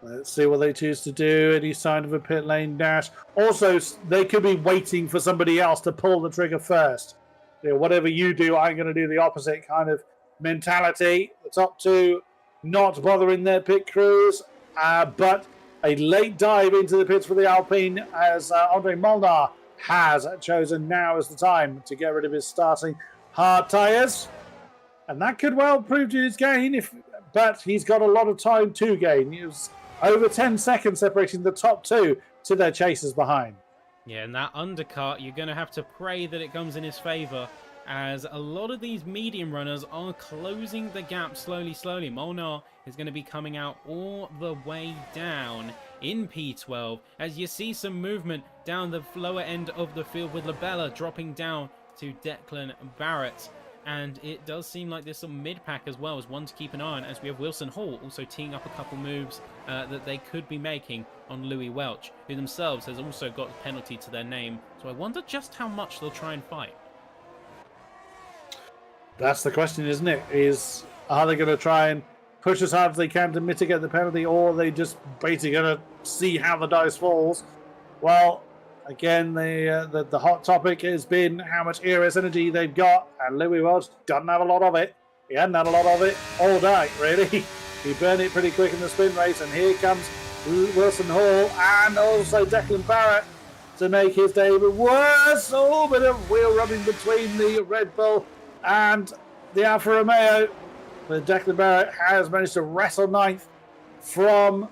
Speaker 3: Let's see what they choose to do. Any sign of a pit lane dash. Also, they could be waiting for somebody else to pull the trigger first. Whatever you do, I'm going to do the opposite kind of mentality. The top 2 not bothering their pit crews, but a late dive into the pits for the Alpine, as Andre Molnar has chosen now as the time to get rid of his starting hard tyres. And that could well prove to his gain, but he's got a lot of time to gain. It was over 10 seconds separating the top 2 to their chasers behind.
Speaker 1: Yeah, and that undercut, you're going to have to pray that it comes in his favour, as a lot of these medium runners are closing the gap slowly. Molnar is going to be coming out all the way down in P12, as you see some movement down the lower end of the field with Labella dropping down to Declan Barrett. And it does seem like there's some mid-pack as well as one to keep an eye on, as we have Wilson Hall also teeing up a couple moves that they could be making on Louis Welch, who themselves has also got a penalty to their name. So I wonder just how much they'll try and fight.
Speaker 3: That's the question, isn't it? Are they going to try and push as hard as they can to mitigate the penalty, or are they just basically going to see how the dice falls? Well, again, the hot topic has been how much ERS energy they've got, and Louis Welch doesn't have a lot of it. He hadn't had a lot of it all day, really. He burned it pretty quick in the sprint race, and here comes Wilson Hall and also Declan Barrett to make his day even worse. Oh, bit of wheel rubbing between the Red Bull and the Alfa Romeo. But Declan Barrett has managed to wrestle 9th from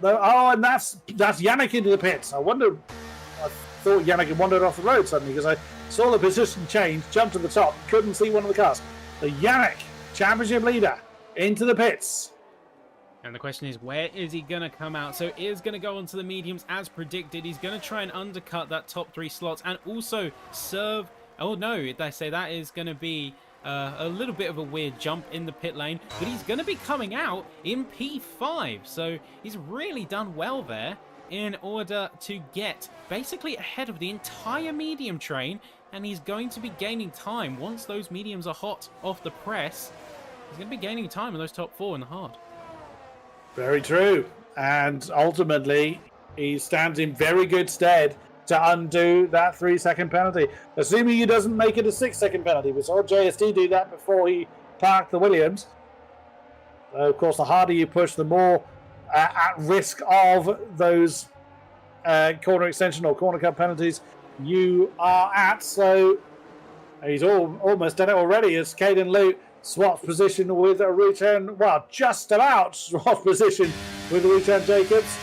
Speaker 3: the... Oh, and that's Yannick into the pits. I thought Yannick had wandered off the road suddenly because I saw the position change, jumped to the top, couldn't see one of the cars. The Yannick, championship leader, into the pits.
Speaker 1: And the question is, where is he going to come out? So he is going to go onto the mediums as predicted. He's going to try and undercut that top 3 slots and also serve... Oh no, they say that is going to be a little bit of a weird jump in the pit lane, but he's going to be coming out in P5. So he's really done well there in order to get basically ahead of the entire medium train, and he's going to be gaining time once those mediums are hot off the press. He's going to be gaining time in those top 4 in the hard.
Speaker 3: Very true. And ultimately, he stands in very good stead to undo that 3-second penalty, assuming he doesn't make it a 6-second penalty. We saw JST do that before he parked the Williams. Of course, the harder you push, the more at risk of those corner extension or corner cut penalties you are at. So he's almost done it already as Caden Lute swaps position with a return. Well, just about swaps position with Richard Jacobs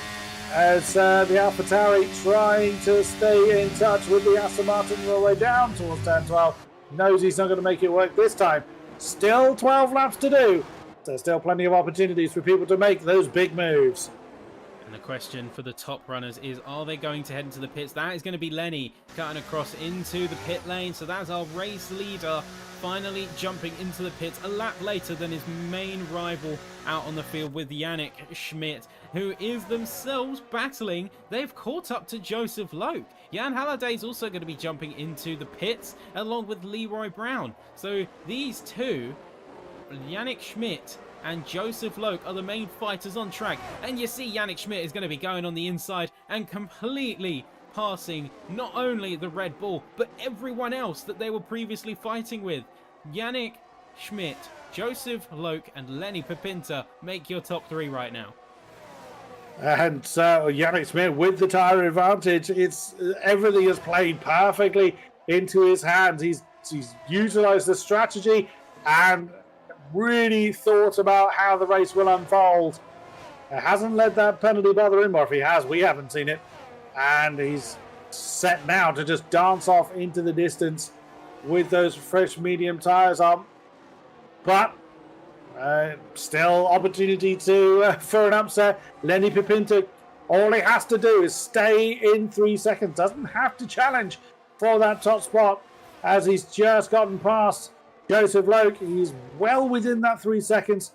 Speaker 3: as the AlphaTauri trying to stay in touch with the Aston Martin all the way down towards turn 12. Knows he's not going to make it work this time. Still 12 laps to do. There's still plenty of opportunities for people to make those big moves.
Speaker 1: And the question for the top runners is, are they going to head into the pits? That is going to be Lenny cutting across into the pit lane. So that's our race leader finally jumping into the pits a lap later than his main rival out on the field with Yannick Schmidt, who is themselves battling. They've caught up to Joseph Loke. Jan Halliday is also going to be jumping into the pits along with Leroy Brown. So these two, Yannick Schmidt and Joseph Loke, are the main fighters on track. And you see Yannick Schmidt is going to be going on the inside and completely passing not only the Red Bull, but everyone else that they were previously fighting with. Yannick Schmidt, Joseph Loke, and Lenny Pipinta make your top three right now.
Speaker 3: And Yannick Schmidt with the tyre advantage. It's everything is played perfectly into his hands. He's utilised the strategy and really thought about how the race will unfold. Hasn't let that penalty bother him, or if he has, we haven't seen it. And he's set now to just dance off into the distance with those fresh medium tyres on. But still opportunity for an upset. Lenny Pipinta, all he has to do is stay in 3 seconds. Doesn't have to challenge for that top spot, as he's just gotten past Joseph Loke. He's well within that 3 seconds.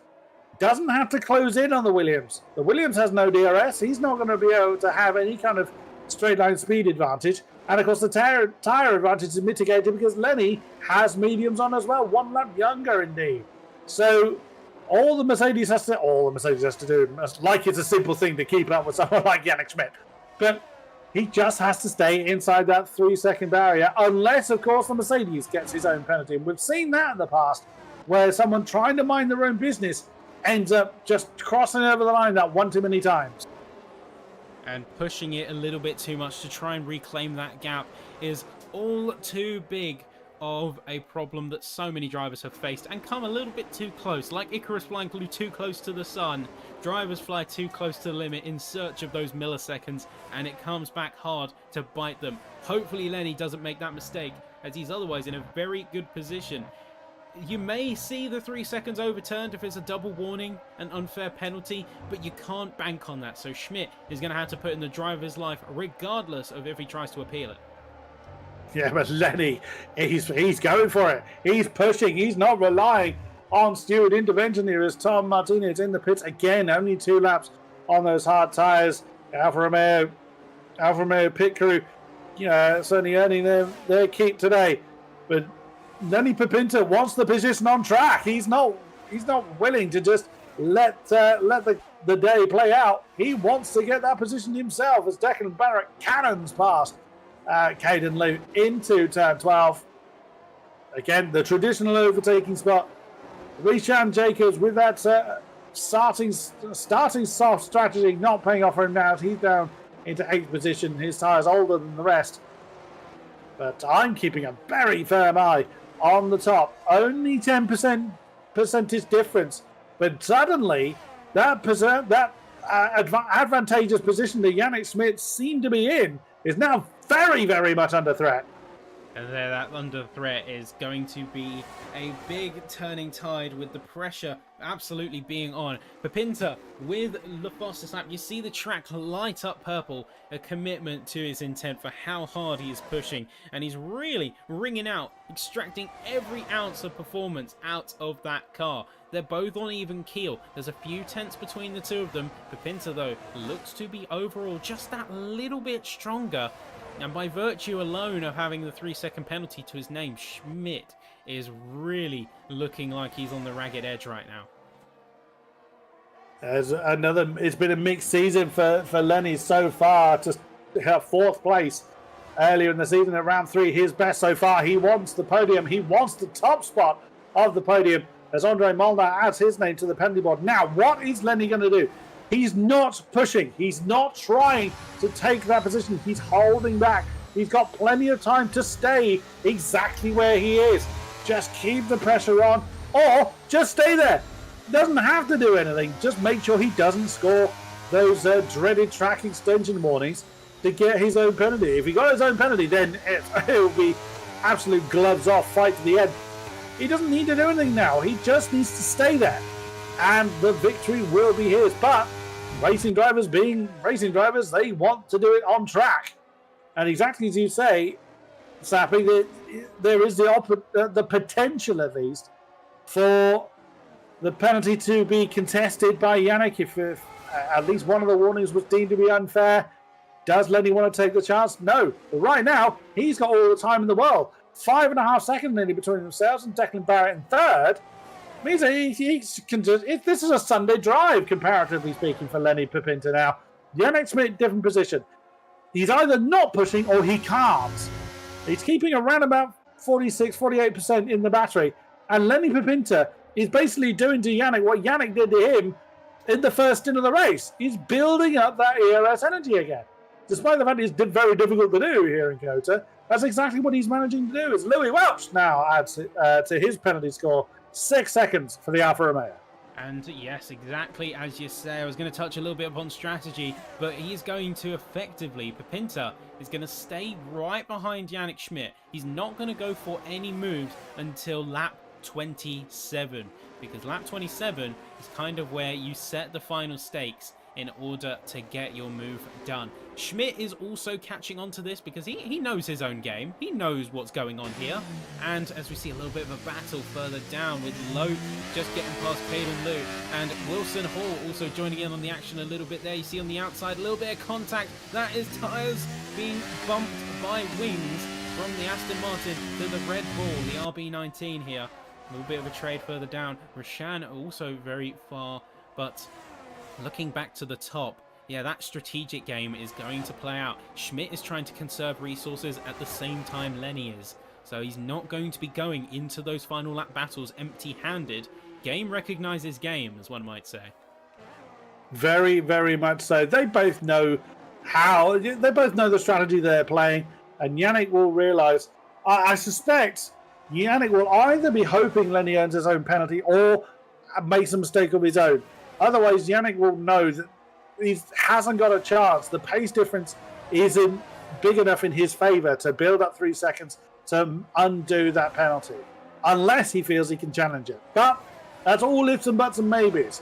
Speaker 3: Doesn't have to close in on the Williams. The Williams has no DRS. He's not going to be able to have any kind of straight line speed advantage. And of course the tyre advantage is mitigated because Lenny has mediums on as well. 1 lap younger indeed. So all the Mercedes has to do, like it's a simple thing to keep up with someone like Yannick Schmidt. But he just has to stay inside that 3 second barrier, unless, of course, the Mercedes gets his own penalty. And we've seen that in the past, where someone trying to mind their own business ends up just crossing over the line that one too many times.
Speaker 1: And pushing it a little bit too much to try and reclaim that gap is all too big of a problem that so many drivers have faced and come a little bit too close. Like Icarus flying too close to the sun, drivers fly too close to the limit in search of those milliseconds, and it comes back hard to bite them. Hopefully Lenny doesn't make that mistake, as he's otherwise in a very good position. You may see the 3 seconds overturned if it's a double warning, an unfair penalty, but you can't bank on that. So Schmidt is going to have to put in the driver's life regardless of if he tries to appeal it.
Speaker 3: Yeah, but Lenny, he's going for it. He's pushing. He's not relying on steward intervention here as Tom Martinez in the pits again. Only 2 laps on those hard tyres. Alfa Romeo pit crew certainly earning their keep today. But Lenny Pipinta wants the position on track. He's not willing to just let the day play out. He wants to get that position himself as Declan Barrett cannons past Caden Lew into turn 12. Again, the traditional overtaking spot. Rishan Jacobs with that starting soft strategy not paying off for him now. He's down into 8th position. His tyre's older than the rest. But I'm keeping a very firm eye on the top. Only 10% percentage difference. But suddenly, that advantageous position that Yannick Schmidt seemed to be in is now very, very much under threat.
Speaker 1: And there, that under threat is going to be a big turning tide with the pressure absolutely being on. Pipinta with the fastest lap. You see the track light up purple, a commitment to his intent for how hard he is pushing. And he's really ringing out, extracting every ounce of performance out of that car. They're both on even keel. There's a few tenths between the two of them. Pipinta, though, looks to be overall just that little bit stronger. And by virtue alone of having the 3 second penalty to his name, Schmidt is really looking like he's on the ragged edge right now.
Speaker 3: It's been a mixed season for Lenny so far. To have 4th place earlier in the season at round 3, his best so far. He wants the podium. He wants the top spot of the podium as Andre Molnar adds his name to the penalty board. Now, what is Lenny going to do? He's not pushing. He's not trying to take that position. He's holding back. He's got plenty of time to stay exactly where he is. Just keep the pressure on, or just stay there. Doesn't have to do anything. Just make sure he doesn't score those dreaded track extension warnings to get his own penalty. If he got his own penalty, then it will be absolute gloves off, fight to the end. He doesn't need to do anything now. He just needs to stay there, and the victory will be his. But racing drivers being racing drivers, they want to do it on track. And exactly as you say, Sappy, there is the potential, at least, for the penalty to be contested by Yannick if at least one of the warnings was deemed to be unfair. Does Lenny want to take the chance? No. But right now, he's got all the time in the world. 5.5 seconds nearly between themselves and Declan Barrett in third. Means that he can just... This is a Sunday drive, comparatively speaking, for Lenny Pipinta now. Yannick Schmidt, different position. He's either not pushing or he can't. He's keeping around about 46, 48% in the battery. And Lenny Pipinta is basically doing to Yannick what Yannick did to him in the first stint of the race. He's building up that ERS energy again. Despite the fact it's very difficult to do here in Kota, that's exactly what he's managing to do. As Louis Welch now adds to his penalty score 6 seconds for the Alfa Romeo.
Speaker 1: And yes, exactly as you say, I was going to touch a little bit upon strategy, but he's going to effectively, Pipinta is going to stay right behind Yannick Schmidt. He's not going to go for any moves until lap 27, because lap 27 is kind of where you set the final stakes in order to get your move done. Schmidt is also catching on to this because he knows his own game. He knows what's going on here. And as we see a little bit of a battle further down with Loke just getting past Caden Liu and Wilson Hall also joining in on the action a little bit there. You see on the outside a little bit of contact. That is tyres being bumped by wings from the Aston Martin to the Red Bull, the RB19 here. A little bit of a trade further down. Roshan also very far, but looking back to the top, yeah, that strategic game is going to play out. Schmidt is trying to conserve resources at the same time Lenny is. So he's not going to be going into those final lap battles empty-handed. Game recognises game, as one might say.
Speaker 3: Very, very much so. They both know the strategy they're playing, and Yannick will realise, I suspect Yannick will either be hoping Lenny earns his own penalty or makes a mistake of his own. Otherwise, Yannick will know that he hasn't got a chance. The pace difference isn't big enough in his favour to build up 3 seconds to undo that penalty, unless he feels he can challenge it. But that's all ifs and buts and maybes.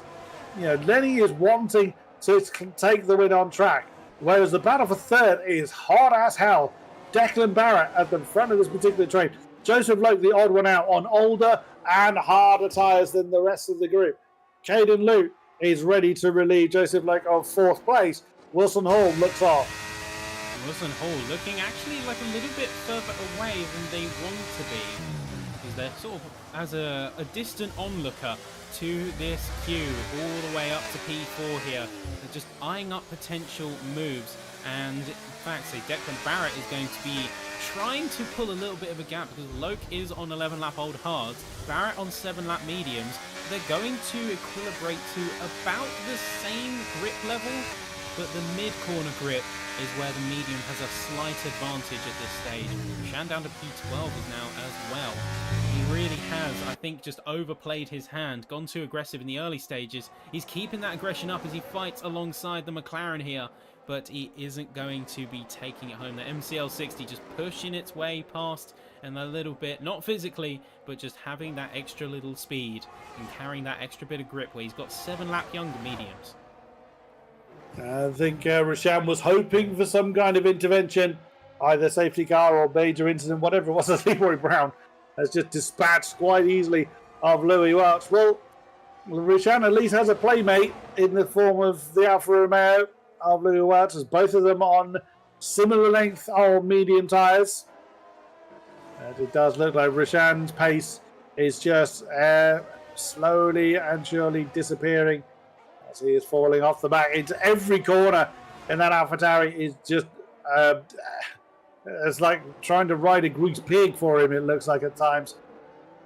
Speaker 3: You know, Lenny is wanting to take the win on track, whereas the battle for third is hard as hell. Declan Barrett at the front of this particular train. Joseph Loke, the odd one out, on older and harder tyres than the rest of the group. Caden Liu is ready to relieve Joseph Loke of fourth place. Wilson Hall looks off.
Speaker 1: Wilson Hall looking actually like a little bit further away than they want to be, because they're sort of as a distant onlooker to this queue all the way up to P4 here. They're just eyeing up potential moves, and in fact, say Declan Barrett is going to be trying to pull a little bit of a gap because Loke is on 11 lap old hards, Barrett on 7 lap mediums. They're going to equilibrate to about the same grip level, but the mid-corner grip is where the medium has a slight advantage at this stage. Shan down to P12 is now as well. He really has, I think, just overplayed his hand, gone too aggressive in the early stages. He's keeping that aggression up as he fights alongside the McLaren here, but he isn't going to be taking it home. The MCL60 just pushing its way past and a little bit, not physically, but just having that extra little speed and carrying that extra bit of grip where he's got 7 lap younger mediums.
Speaker 3: I think Roshan was hoping for some kind of intervention, either safety car or major incident, whatever it was. That Leroy Brown has just dispatched quite easily of Louis Welch. Well, Roshan at least has a playmate in the form of the Alfa Romeo of Louis Welch, as both of them on similar length of medium tyres. And it does look like Roshan's pace is just slowly and surely disappearing as he is falling off the back into every corner in that AlphaTauri. Is just it's like trying to ride a greased pig for him, it looks like at times.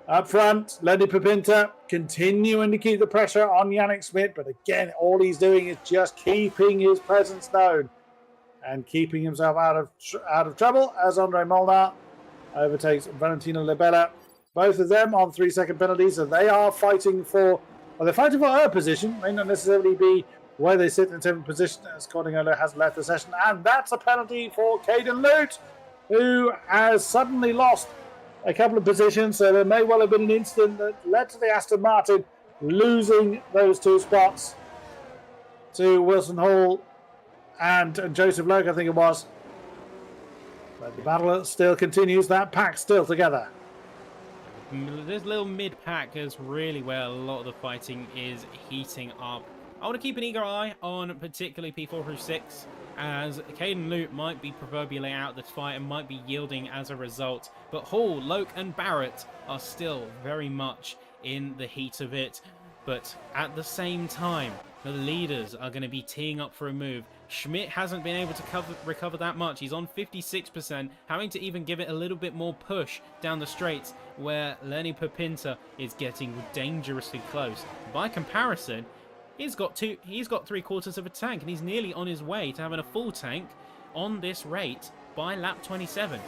Speaker 3: Up front, Lenny Pipinta continuing to keep the pressure on Yannick Schmidt, but again, all he's doing is just keeping his presence known and keeping himself out of trouble as Andre Molnar overtakes Valentino Libella. Both of them on 3-second penalties, and they are fighting for, well, they're fighting for her position. May not necessarily be where they sit in 7th position as Cordingolo has left the session. And that's a penalty for Caden Lute, who has suddenly lost a couple of positions. So there may well have been an incident that led to the Aston Martin losing those 2 spots to Wilson Hall and Joseph Loke, I think it was. But the battle still continues. That pack still together.
Speaker 1: This little mid-pack is really where a lot of the fighting is heating up. I want to keep an eager eye on particularly P4 through 6, as Caden Lute might be proverbially out this fight and might be yielding as a result. But Hall, Loke and Barrett are still very much in the heat of it. But at the same time, the leaders are going to be teeing up for a move. Schmidt hasn't been able to recover that much. He's on 56%, having to even give it a little bit more push down the straights, where Lenny Pepinta is getting dangerously close. By comparison, he's got 3/4 of a tank, and he's nearly on his way to having a full tank on this rate by lap 27.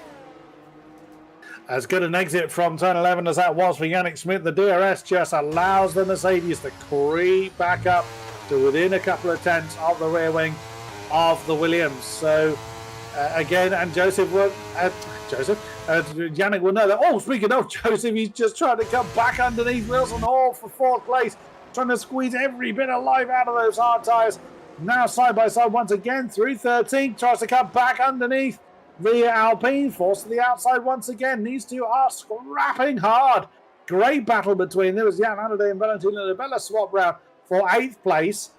Speaker 3: As good an exit from turn 11 as that was for Yannick Schmidt, the DRS just allows the Mercedes to creep back up to within a couple of tenths of the rear wing of the Williams. So again, and Yannick will know that. Oh, speaking of Joseph, he's just trying to come back underneath Wilson Hall for 4th place, trying to squeeze every bit of life out of those hard tyres. Now side by side once again through 13, tries to come back underneath the Alpine, forced to the outside once again. These two are scrapping hard. Great battle between them as Jan Halliday and Valentino Labella swap round for 8th place.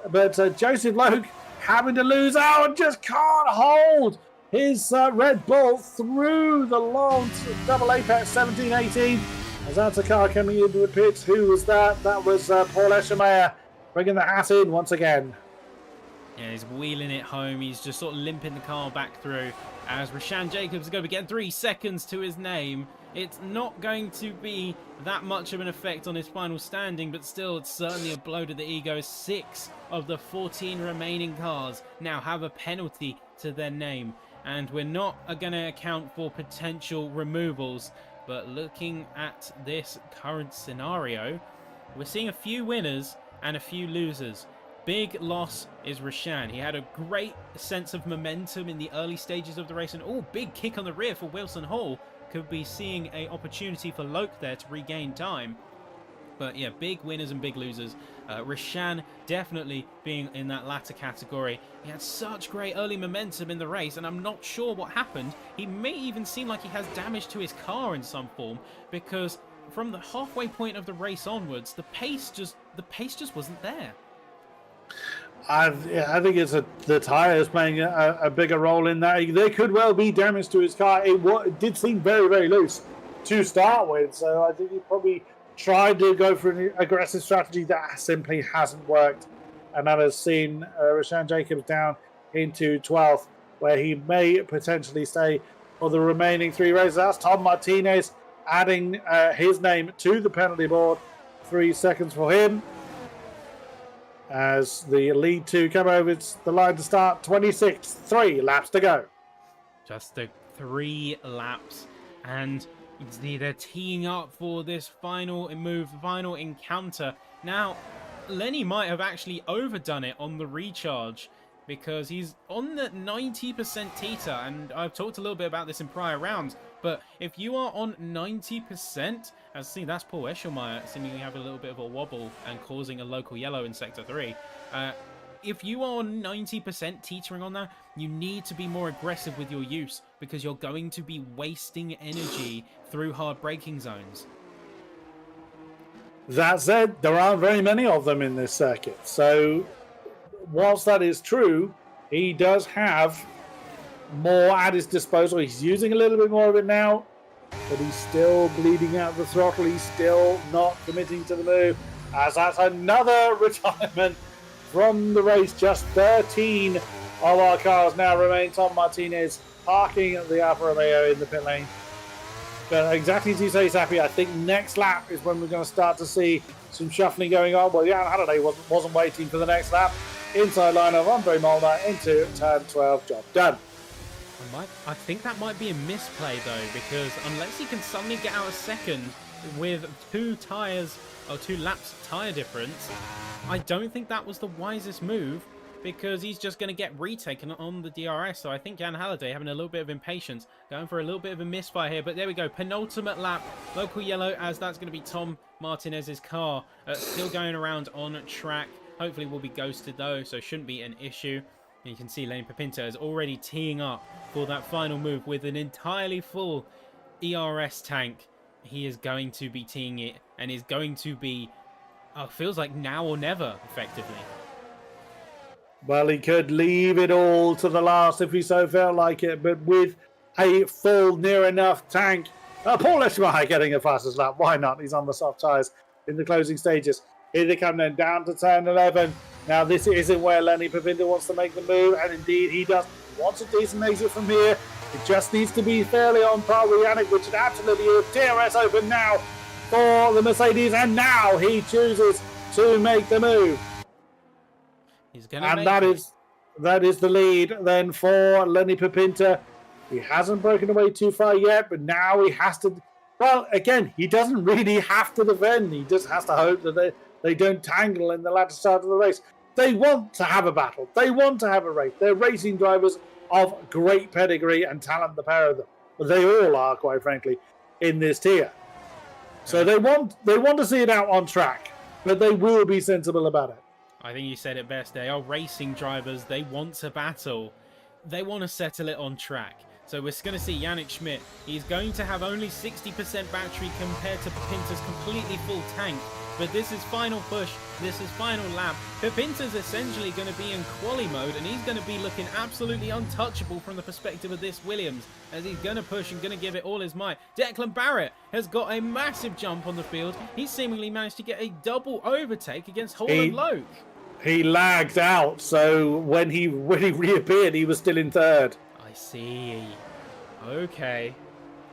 Speaker 3: But Joseph Loke having to lose out and just can't hold his Red Bull through the long double apex 17-18. As that's a car coming into the pits. Who was that? That was Paul Eschenmeyer bringing the hat in once again.
Speaker 1: Yeah, he's wheeling it home. He's just sort of limping the car back through as Rashan Jacobs is going to get 3 seconds to his name. It's not going to be that much of an effect on his final standing, but still, it's certainly a blow to the ego. 6 of the 14 remaining cars now have a penalty to their name, and we're not going to account for potential removals. But looking at this current scenario, we're seeing a few winners and a few losers. Big loss is Rashan. He had a great sense of momentum in the early stages of the race, and big kick on the rear for Wilson Hall. Could be seeing an opportunity for Loke there to regain time. But yeah, big winners and big losers. Rashan definitely being in that latter category. He had such great early momentum in the race, and I'm not sure what happened. He may even seem like he has damage to his car in some form, because from the halfway point of the race onwards, the pace just wasn't there.
Speaker 3: I think it's the tyres playing a bigger role in that. There could well be damage to his car. It did seem very, very loose to start with, so I think he probably tried to go for an aggressive strategy that simply hasn't worked, and that has seen Rashan Jacobs down into 12th, where he may potentially stay for the remaining 3 races. That's Tom Martinez adding his name to the penalty board. 3 seconds for him as the lead 2 come over the line to start. 26, 3 laps to go.
Speaker 1: Just the 3 laps, and they're teeing up for this final move, final encounter. Now, Lenny might have actually overdone it on the recharge, because he's on the 90% teeter, and I've talked a little bit about this in prior rounds, but if you are on 90%, as see, that's Paul Eschenmeyer seemingly having a little bit of a wobble and causing a local yellow in Sector 3. If you are on 90% teetering on that, you need to be more aggressive with your use, because you're going to be wasting energy through hard braking zones.
Speaker 3: That said, there aren't very many of them in this circuit, so whilst that is true, he does have more at his disposal. He's using a little bit more of it now, but he's still bleeding out the throttle. He's still not committing to the move, as that's another retirement from the race. Just 13 of our cars now remain. Tom Martinez parking at the Alfa Romeo in the pit lane. But exactly as you say, Sappy, I think next lap is when we're going to start to see some shuffling going on. Well, Jan Halliday wasn't waiting for the next lap. Inside line of Andre Molnar into turn 12. Job done.
Speaker 1: I think that might be a misplay though, because unless he can suddenly get out a second with 2 tires or 2 laps tire difference, I don't think that was the wisest move, because he's just going to get retaken on the DRS. So I think Jan Halliday having a little bit of impatience, going for a little bit of a misfire here. But there we go, penultimate lap, local yellow, as that's going to be Tom Martinez's car. Still going around on track. Hopefully will be ghosted though, so shouldn't be an issue. And you can see Lenny Pepinto is already teeing up for that final move with an entirely full ERS tank. He is going to be teeing it, and is going to be, feels like now or never, effectively.
Speaker 3: Well, he could leave it all to the last if he so felt like it, but with a full near enough tank, Paul Eschmeyer getting a fastest lap. Why not? He's on the soft tyres in the closing stages. Here they come then, down to turn 11. Now, this isn't where Lenny Pepinto wants to make the move, and indeed he does. He wants a decent exit from here. It just needs to be fairly on par with Yannick, which it absolutely is. DRS open now for the Mercedes, and now he chooses to make the move.
Speaker 1: He's gonna
Speaker 3: and that is the lead then for Lenny Pepinto. He hasn't broken away too far yet, but now he has to. Well, again, he doesn't really have to defend. He just has to hope that they don't tangle in the latter start of the race. They want to have a battle. They want to have a race. They're racing drivers of great pedigree and talent, the pair of them. But they all are, quite frankly, in this tier. So they want to see it out on track, but they will be sensible about it.
Speaker 1: I think you said it best. They are racing drivers. They want to battle. They want to settle it on track. So we're going to see Yannick Schmidt. He's going to have only 60% battery compared to Pepinto's completely full tank. But this is final push. This is final lap. Pepinto's essentially going to be in quali mode, and he's going to be looking absolutely untouchable from the perspective of this Williams, as he's going to push and going to give it all his might. Declan Barrett has got a massive jump on the field. He's seemingly managed to get a double overtake against Holland Loke.
Speaker 3: He lagged out, so when he reappeared, he was still in third.
Speaker 1: I see. Okay.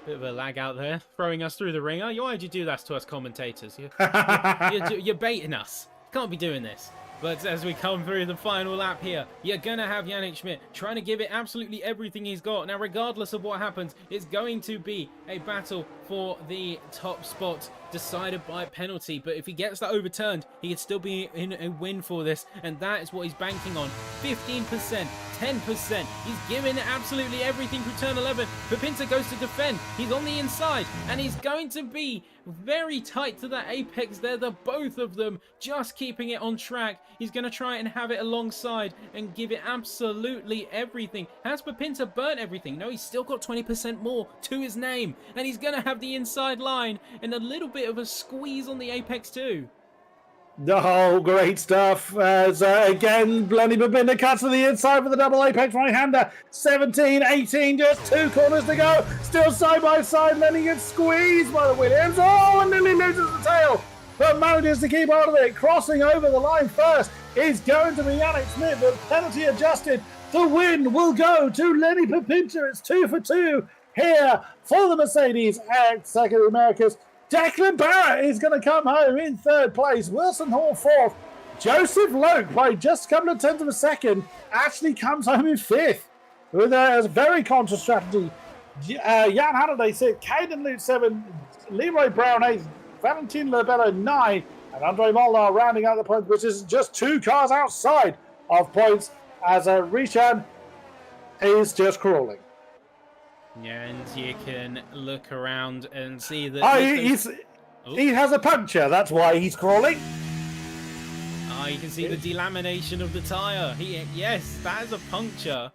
Speaker 1: Bit of a lag out there, throwing us through the ringer. Why'd you do that to us commentators? You're baiting us. Can't be doing this. But as we come through the final lap here, you're going to have Yannick Schmidt trying to give it absolutely everything he's got. Now, regardless of what happens, it's going to be a battle for the top spot decided by penalty. But if he gets that overturned, he could still be in a win for this. And that is what he's banking on. 15%, 10%. He's giving it absolutely everything through turn 11. Pepinto goes to defend. He's on the inside. And he's going to be very tight to that apex there. The both of them just keeping it on track. He's going to try and have it alongside and give it absolutely everything. Has Pepinto burnt everything? No, he's still got 20% more to his name. And he's going to have the inside line and a little bit of a squeeze on the apex too.
Speaker 3: Oh, great stuff. As again, Lenny Pepinto cuts to the inside for the double apex right-hander. 17, 18, just 2 corners to go. Still side by side. Lenny gets squeezed by the Williams. Oh, and nearly loses the tail, but manages to keep hold of it. Crossing over the line first is going to be Yannick Schmidt, but penalty adjusted. The win will go to Lenny Pepinto. It's 2 for 2 here for the Mercedes at Second Americas. Declan Barrett is going to come home in third place. Wilson Hall fourth. Joseph Loke, by just a couple of tenths of a second, actually comes home in fifth with a very conscious strategy. Jan Halliday sixth, Caden Lute seventh, Leroy Brown eighth, Valentin Labello 9, and Andre Molnar rounding out the points, which is just 2 cars outside of points as Richard is just crawling.
Speaker 1: Yeah, and you can look around and see that...
Speaker 3: He has a puncture, that's why he's crawling.
Speaker 1: You can see the delamination of the tyre. Yes, that is a puncture.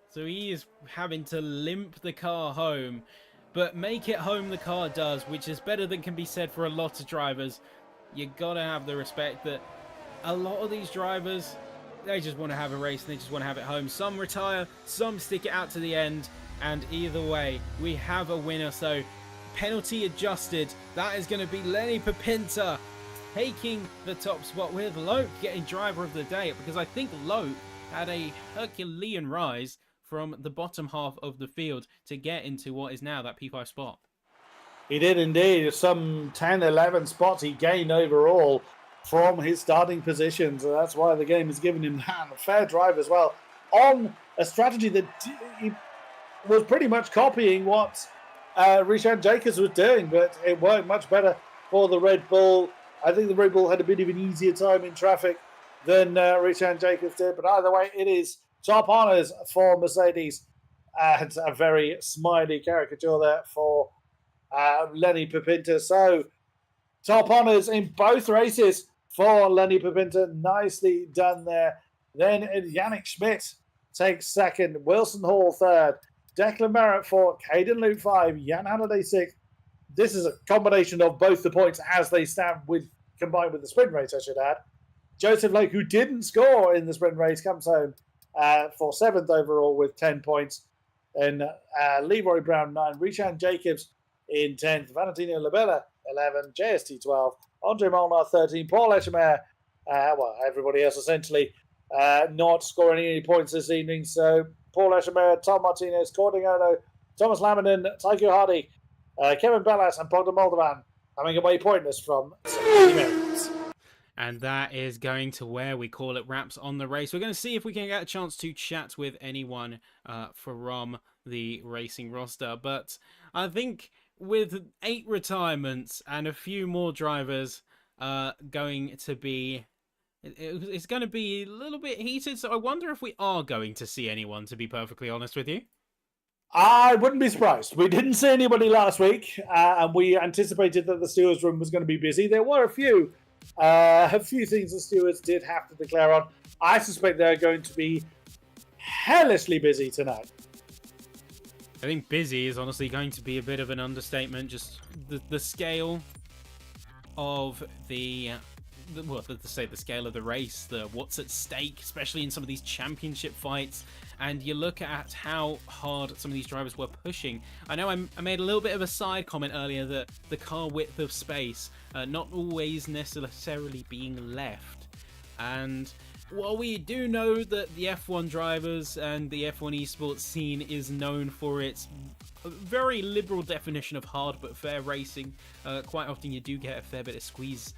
Speaker 1: So he is having to limp the car home. But make it home the car does, which is better than can be said for a lot of drivers. You gotta have the respect that a lot of these drivers, they just want to have a race and they just want to have it home. Some retire, some stick it out to the end. And either way, we have a winner. So penalty adjusted. That is going to be Lenny Pepinto taking the top spot, with Loke getting driver of the day, because I think Loke had a Herculean rise from the bottom half of the field to get into what is now that P5 spot.
Speaker 3: He did indeed. Some 10, 11 spots he gained overall from his starting position. So that's why the game has given him a fair drive as well on a strategy that was pretty much copying what Rishan Jacobs was doing, but it worked much better for the Red Bull. I think the Red Bull had a bit of an easier time in traffic than Rishan Jacobs did, but either way, it is top honours for Mercedes. It's a very smiley caricature there for Lenny Pipinta. So, top honours in both races for Lenny Pipinta. Nicely done there. Then Yannick Schmidt takes second, Wilson Hall third, Declan Barrett fourth, Caden Luke 5, Jan Halliday 6th. This is a combination of both the points as they stand combined with the sprint race, I should add. Joseph Lake, who didn't score in the sprint race, comes home for 7th overall with 10 points. And Leroy Brown 9, Rishan Jacobs in 10th, Valentino Labella 11, JST 12, Andre Molnar 13, Paul Echemer, everybody else essentially not scoring any points this evening. So Paul Echemer, Tom Martinez, Cordingano, Thomas Laminen, Taiko Hardy, Kevin Bellas, and Bogdan Moldovan having away pointless from 70 minutes.
Speaker 1: And that is going to where we call it wraps on the race. We're going to see if we can get a chance to chat with anyone from the racing roster. But I think with 8 retirements and a few more drivers going to be... It's going to be a little bit heated. So I wonder if we are going to see anyone, to be perfectly honest with you.
Speaker 3: I wouldn't be surprised. We didn't see anybody last week. And we anticipated that the stewards room was going to be busy. There were a few things the stewards did have to declare on. I suspect they're going to be hellishly busy tonight.
Speaker 1: I think busy is honestly going to be a bit of an understatement. Just the scale of the scale of the race, what's at stake, especially in some of these championship fights. And you look at how hard some of these drivers were pushing. I know I made a little bit of a side comment earlier that the car width of space not always necessarily being left. And while we do know that the F1 drivers and the F1 Esports scene is known for its very liberal definition of hard but fair racing, quite often you do get a fair bit of squeeze,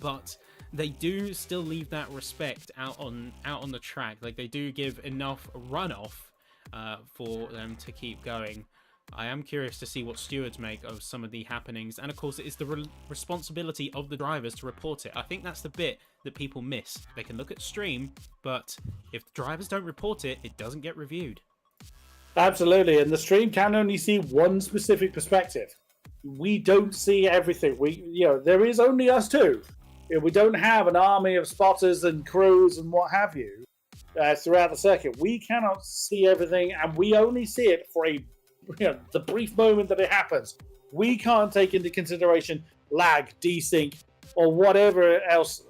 Speaker 1: but they do still leave that respect out on the track. Like, they do give enough runoff for them to keep going. I am curious to see what stewards make of some of the happenings, and of course it is the responsibility of the drivers to report it. I think that's the bit that people miss. They can look at stream, but if the drivers don't report it, it doesn't get reviewed.
Speaker 3: Absolutely, and the stream can only see one specific perspective. We don't see everything. There is only us two. We don't have an army of spotters and crews and what have you throughout the circuit. We cannot see everything, and we only see it for the brief moment that it happens. We can't take into consideration lag, desync, or whatever else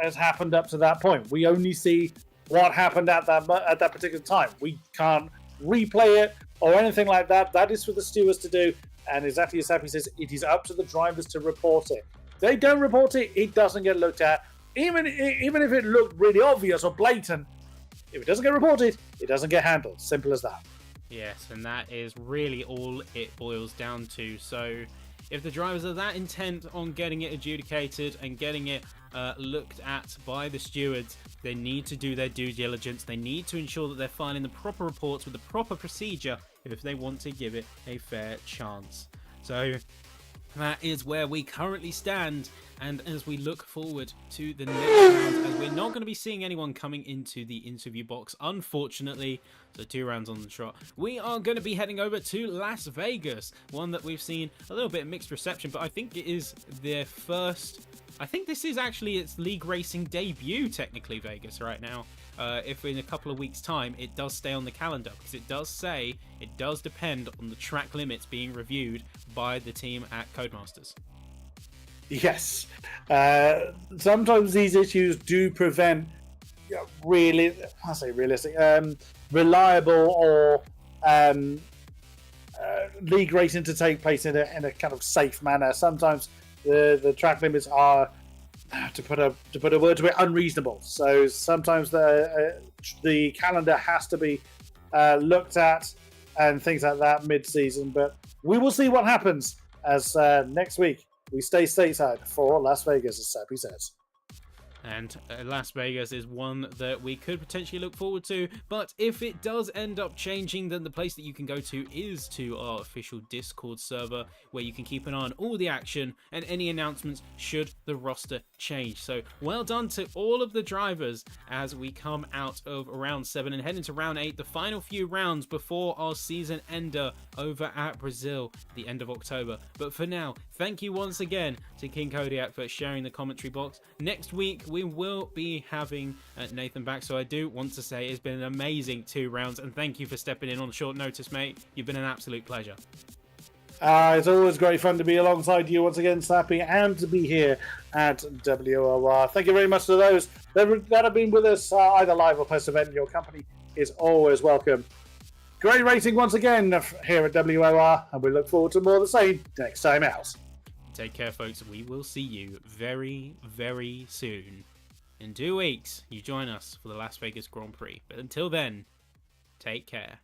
Speaker 3: has happened up to that point. We only see what happened at that particular time. We can't replay it or anything like that. That is for the stewards to do, and exactly as Happy says, it is up to the drivers to report it. If they don't report it, it doesn't get looked at. Even if it looked really obvious or blatant, if it doesn't get reported, it doesn't get handled. Simple as that.
Speaker 1: Yes, and that is really all it boils down to. So if the drivers are that intent on getting it adjudicated and getting it looked at by the stewards, they need to do their due diligence. They need to ensure that they're filing the proper reports with the proper procedure if they want to give it a fair chance. So that is where we currently stand, and as we look forward to the next round, as we're not going to be seeing anyone coming into the interview box, unfortunately, so 2 rounds on the trot, we are going to be heading over to Las Vegas, one that we've seen a little bit of mixed reception, but I think it is their first... I think this is actually its league racing debut, technically, Vegas, right now. If in a couple of weeks' time it does stay on the calendar, because it does say it does depend on the track limits being reviewed by the team at Codemasters.
Speaker 3: Yes. Sometimes these issues do prevent reliable or league racing to take place in a kind of safe manner. Sometimes the track limits are, to put a word to it, unreasonable. So sometimes the calendar has to be looked at and things like that mid-season. But we will see what happens as next week we stay stateside for Las Vegas, as Sappy says.
Speaker 1: And Las Vegas is one that we could potentially look forward to, but if it does end up changing, then the place that you can go to is to our official Discord server, where you can keep an eye on all the action and any announcements should the roster change. So well done to all of the drivers as we come out of round 7 and head into round 8, the final few rounds before our season ender over at Brazil, the end of October. But for now, thank you once again to King Kodiak for sharing the commentary box. Next week, we will be having Nathan back, so I do want to say it's been an amazing 2 rounds, and thank you for stepping in on short notice, mate. You've been an absolute pleasure.
Speaker 3: It's always great fun to be alongside you once again, Snappy, and to be here at WOR. Thank you very much to those that have been with us, either live or post-event. Your company is always welcome. Great rating once again here at WOR, and we look forward to more of the same next time out.
Speaker 1: Take care, folks. We will see you very, very soon. In 2 weeks, you join us for the Las Vegas Grand Prix. But until then, take care.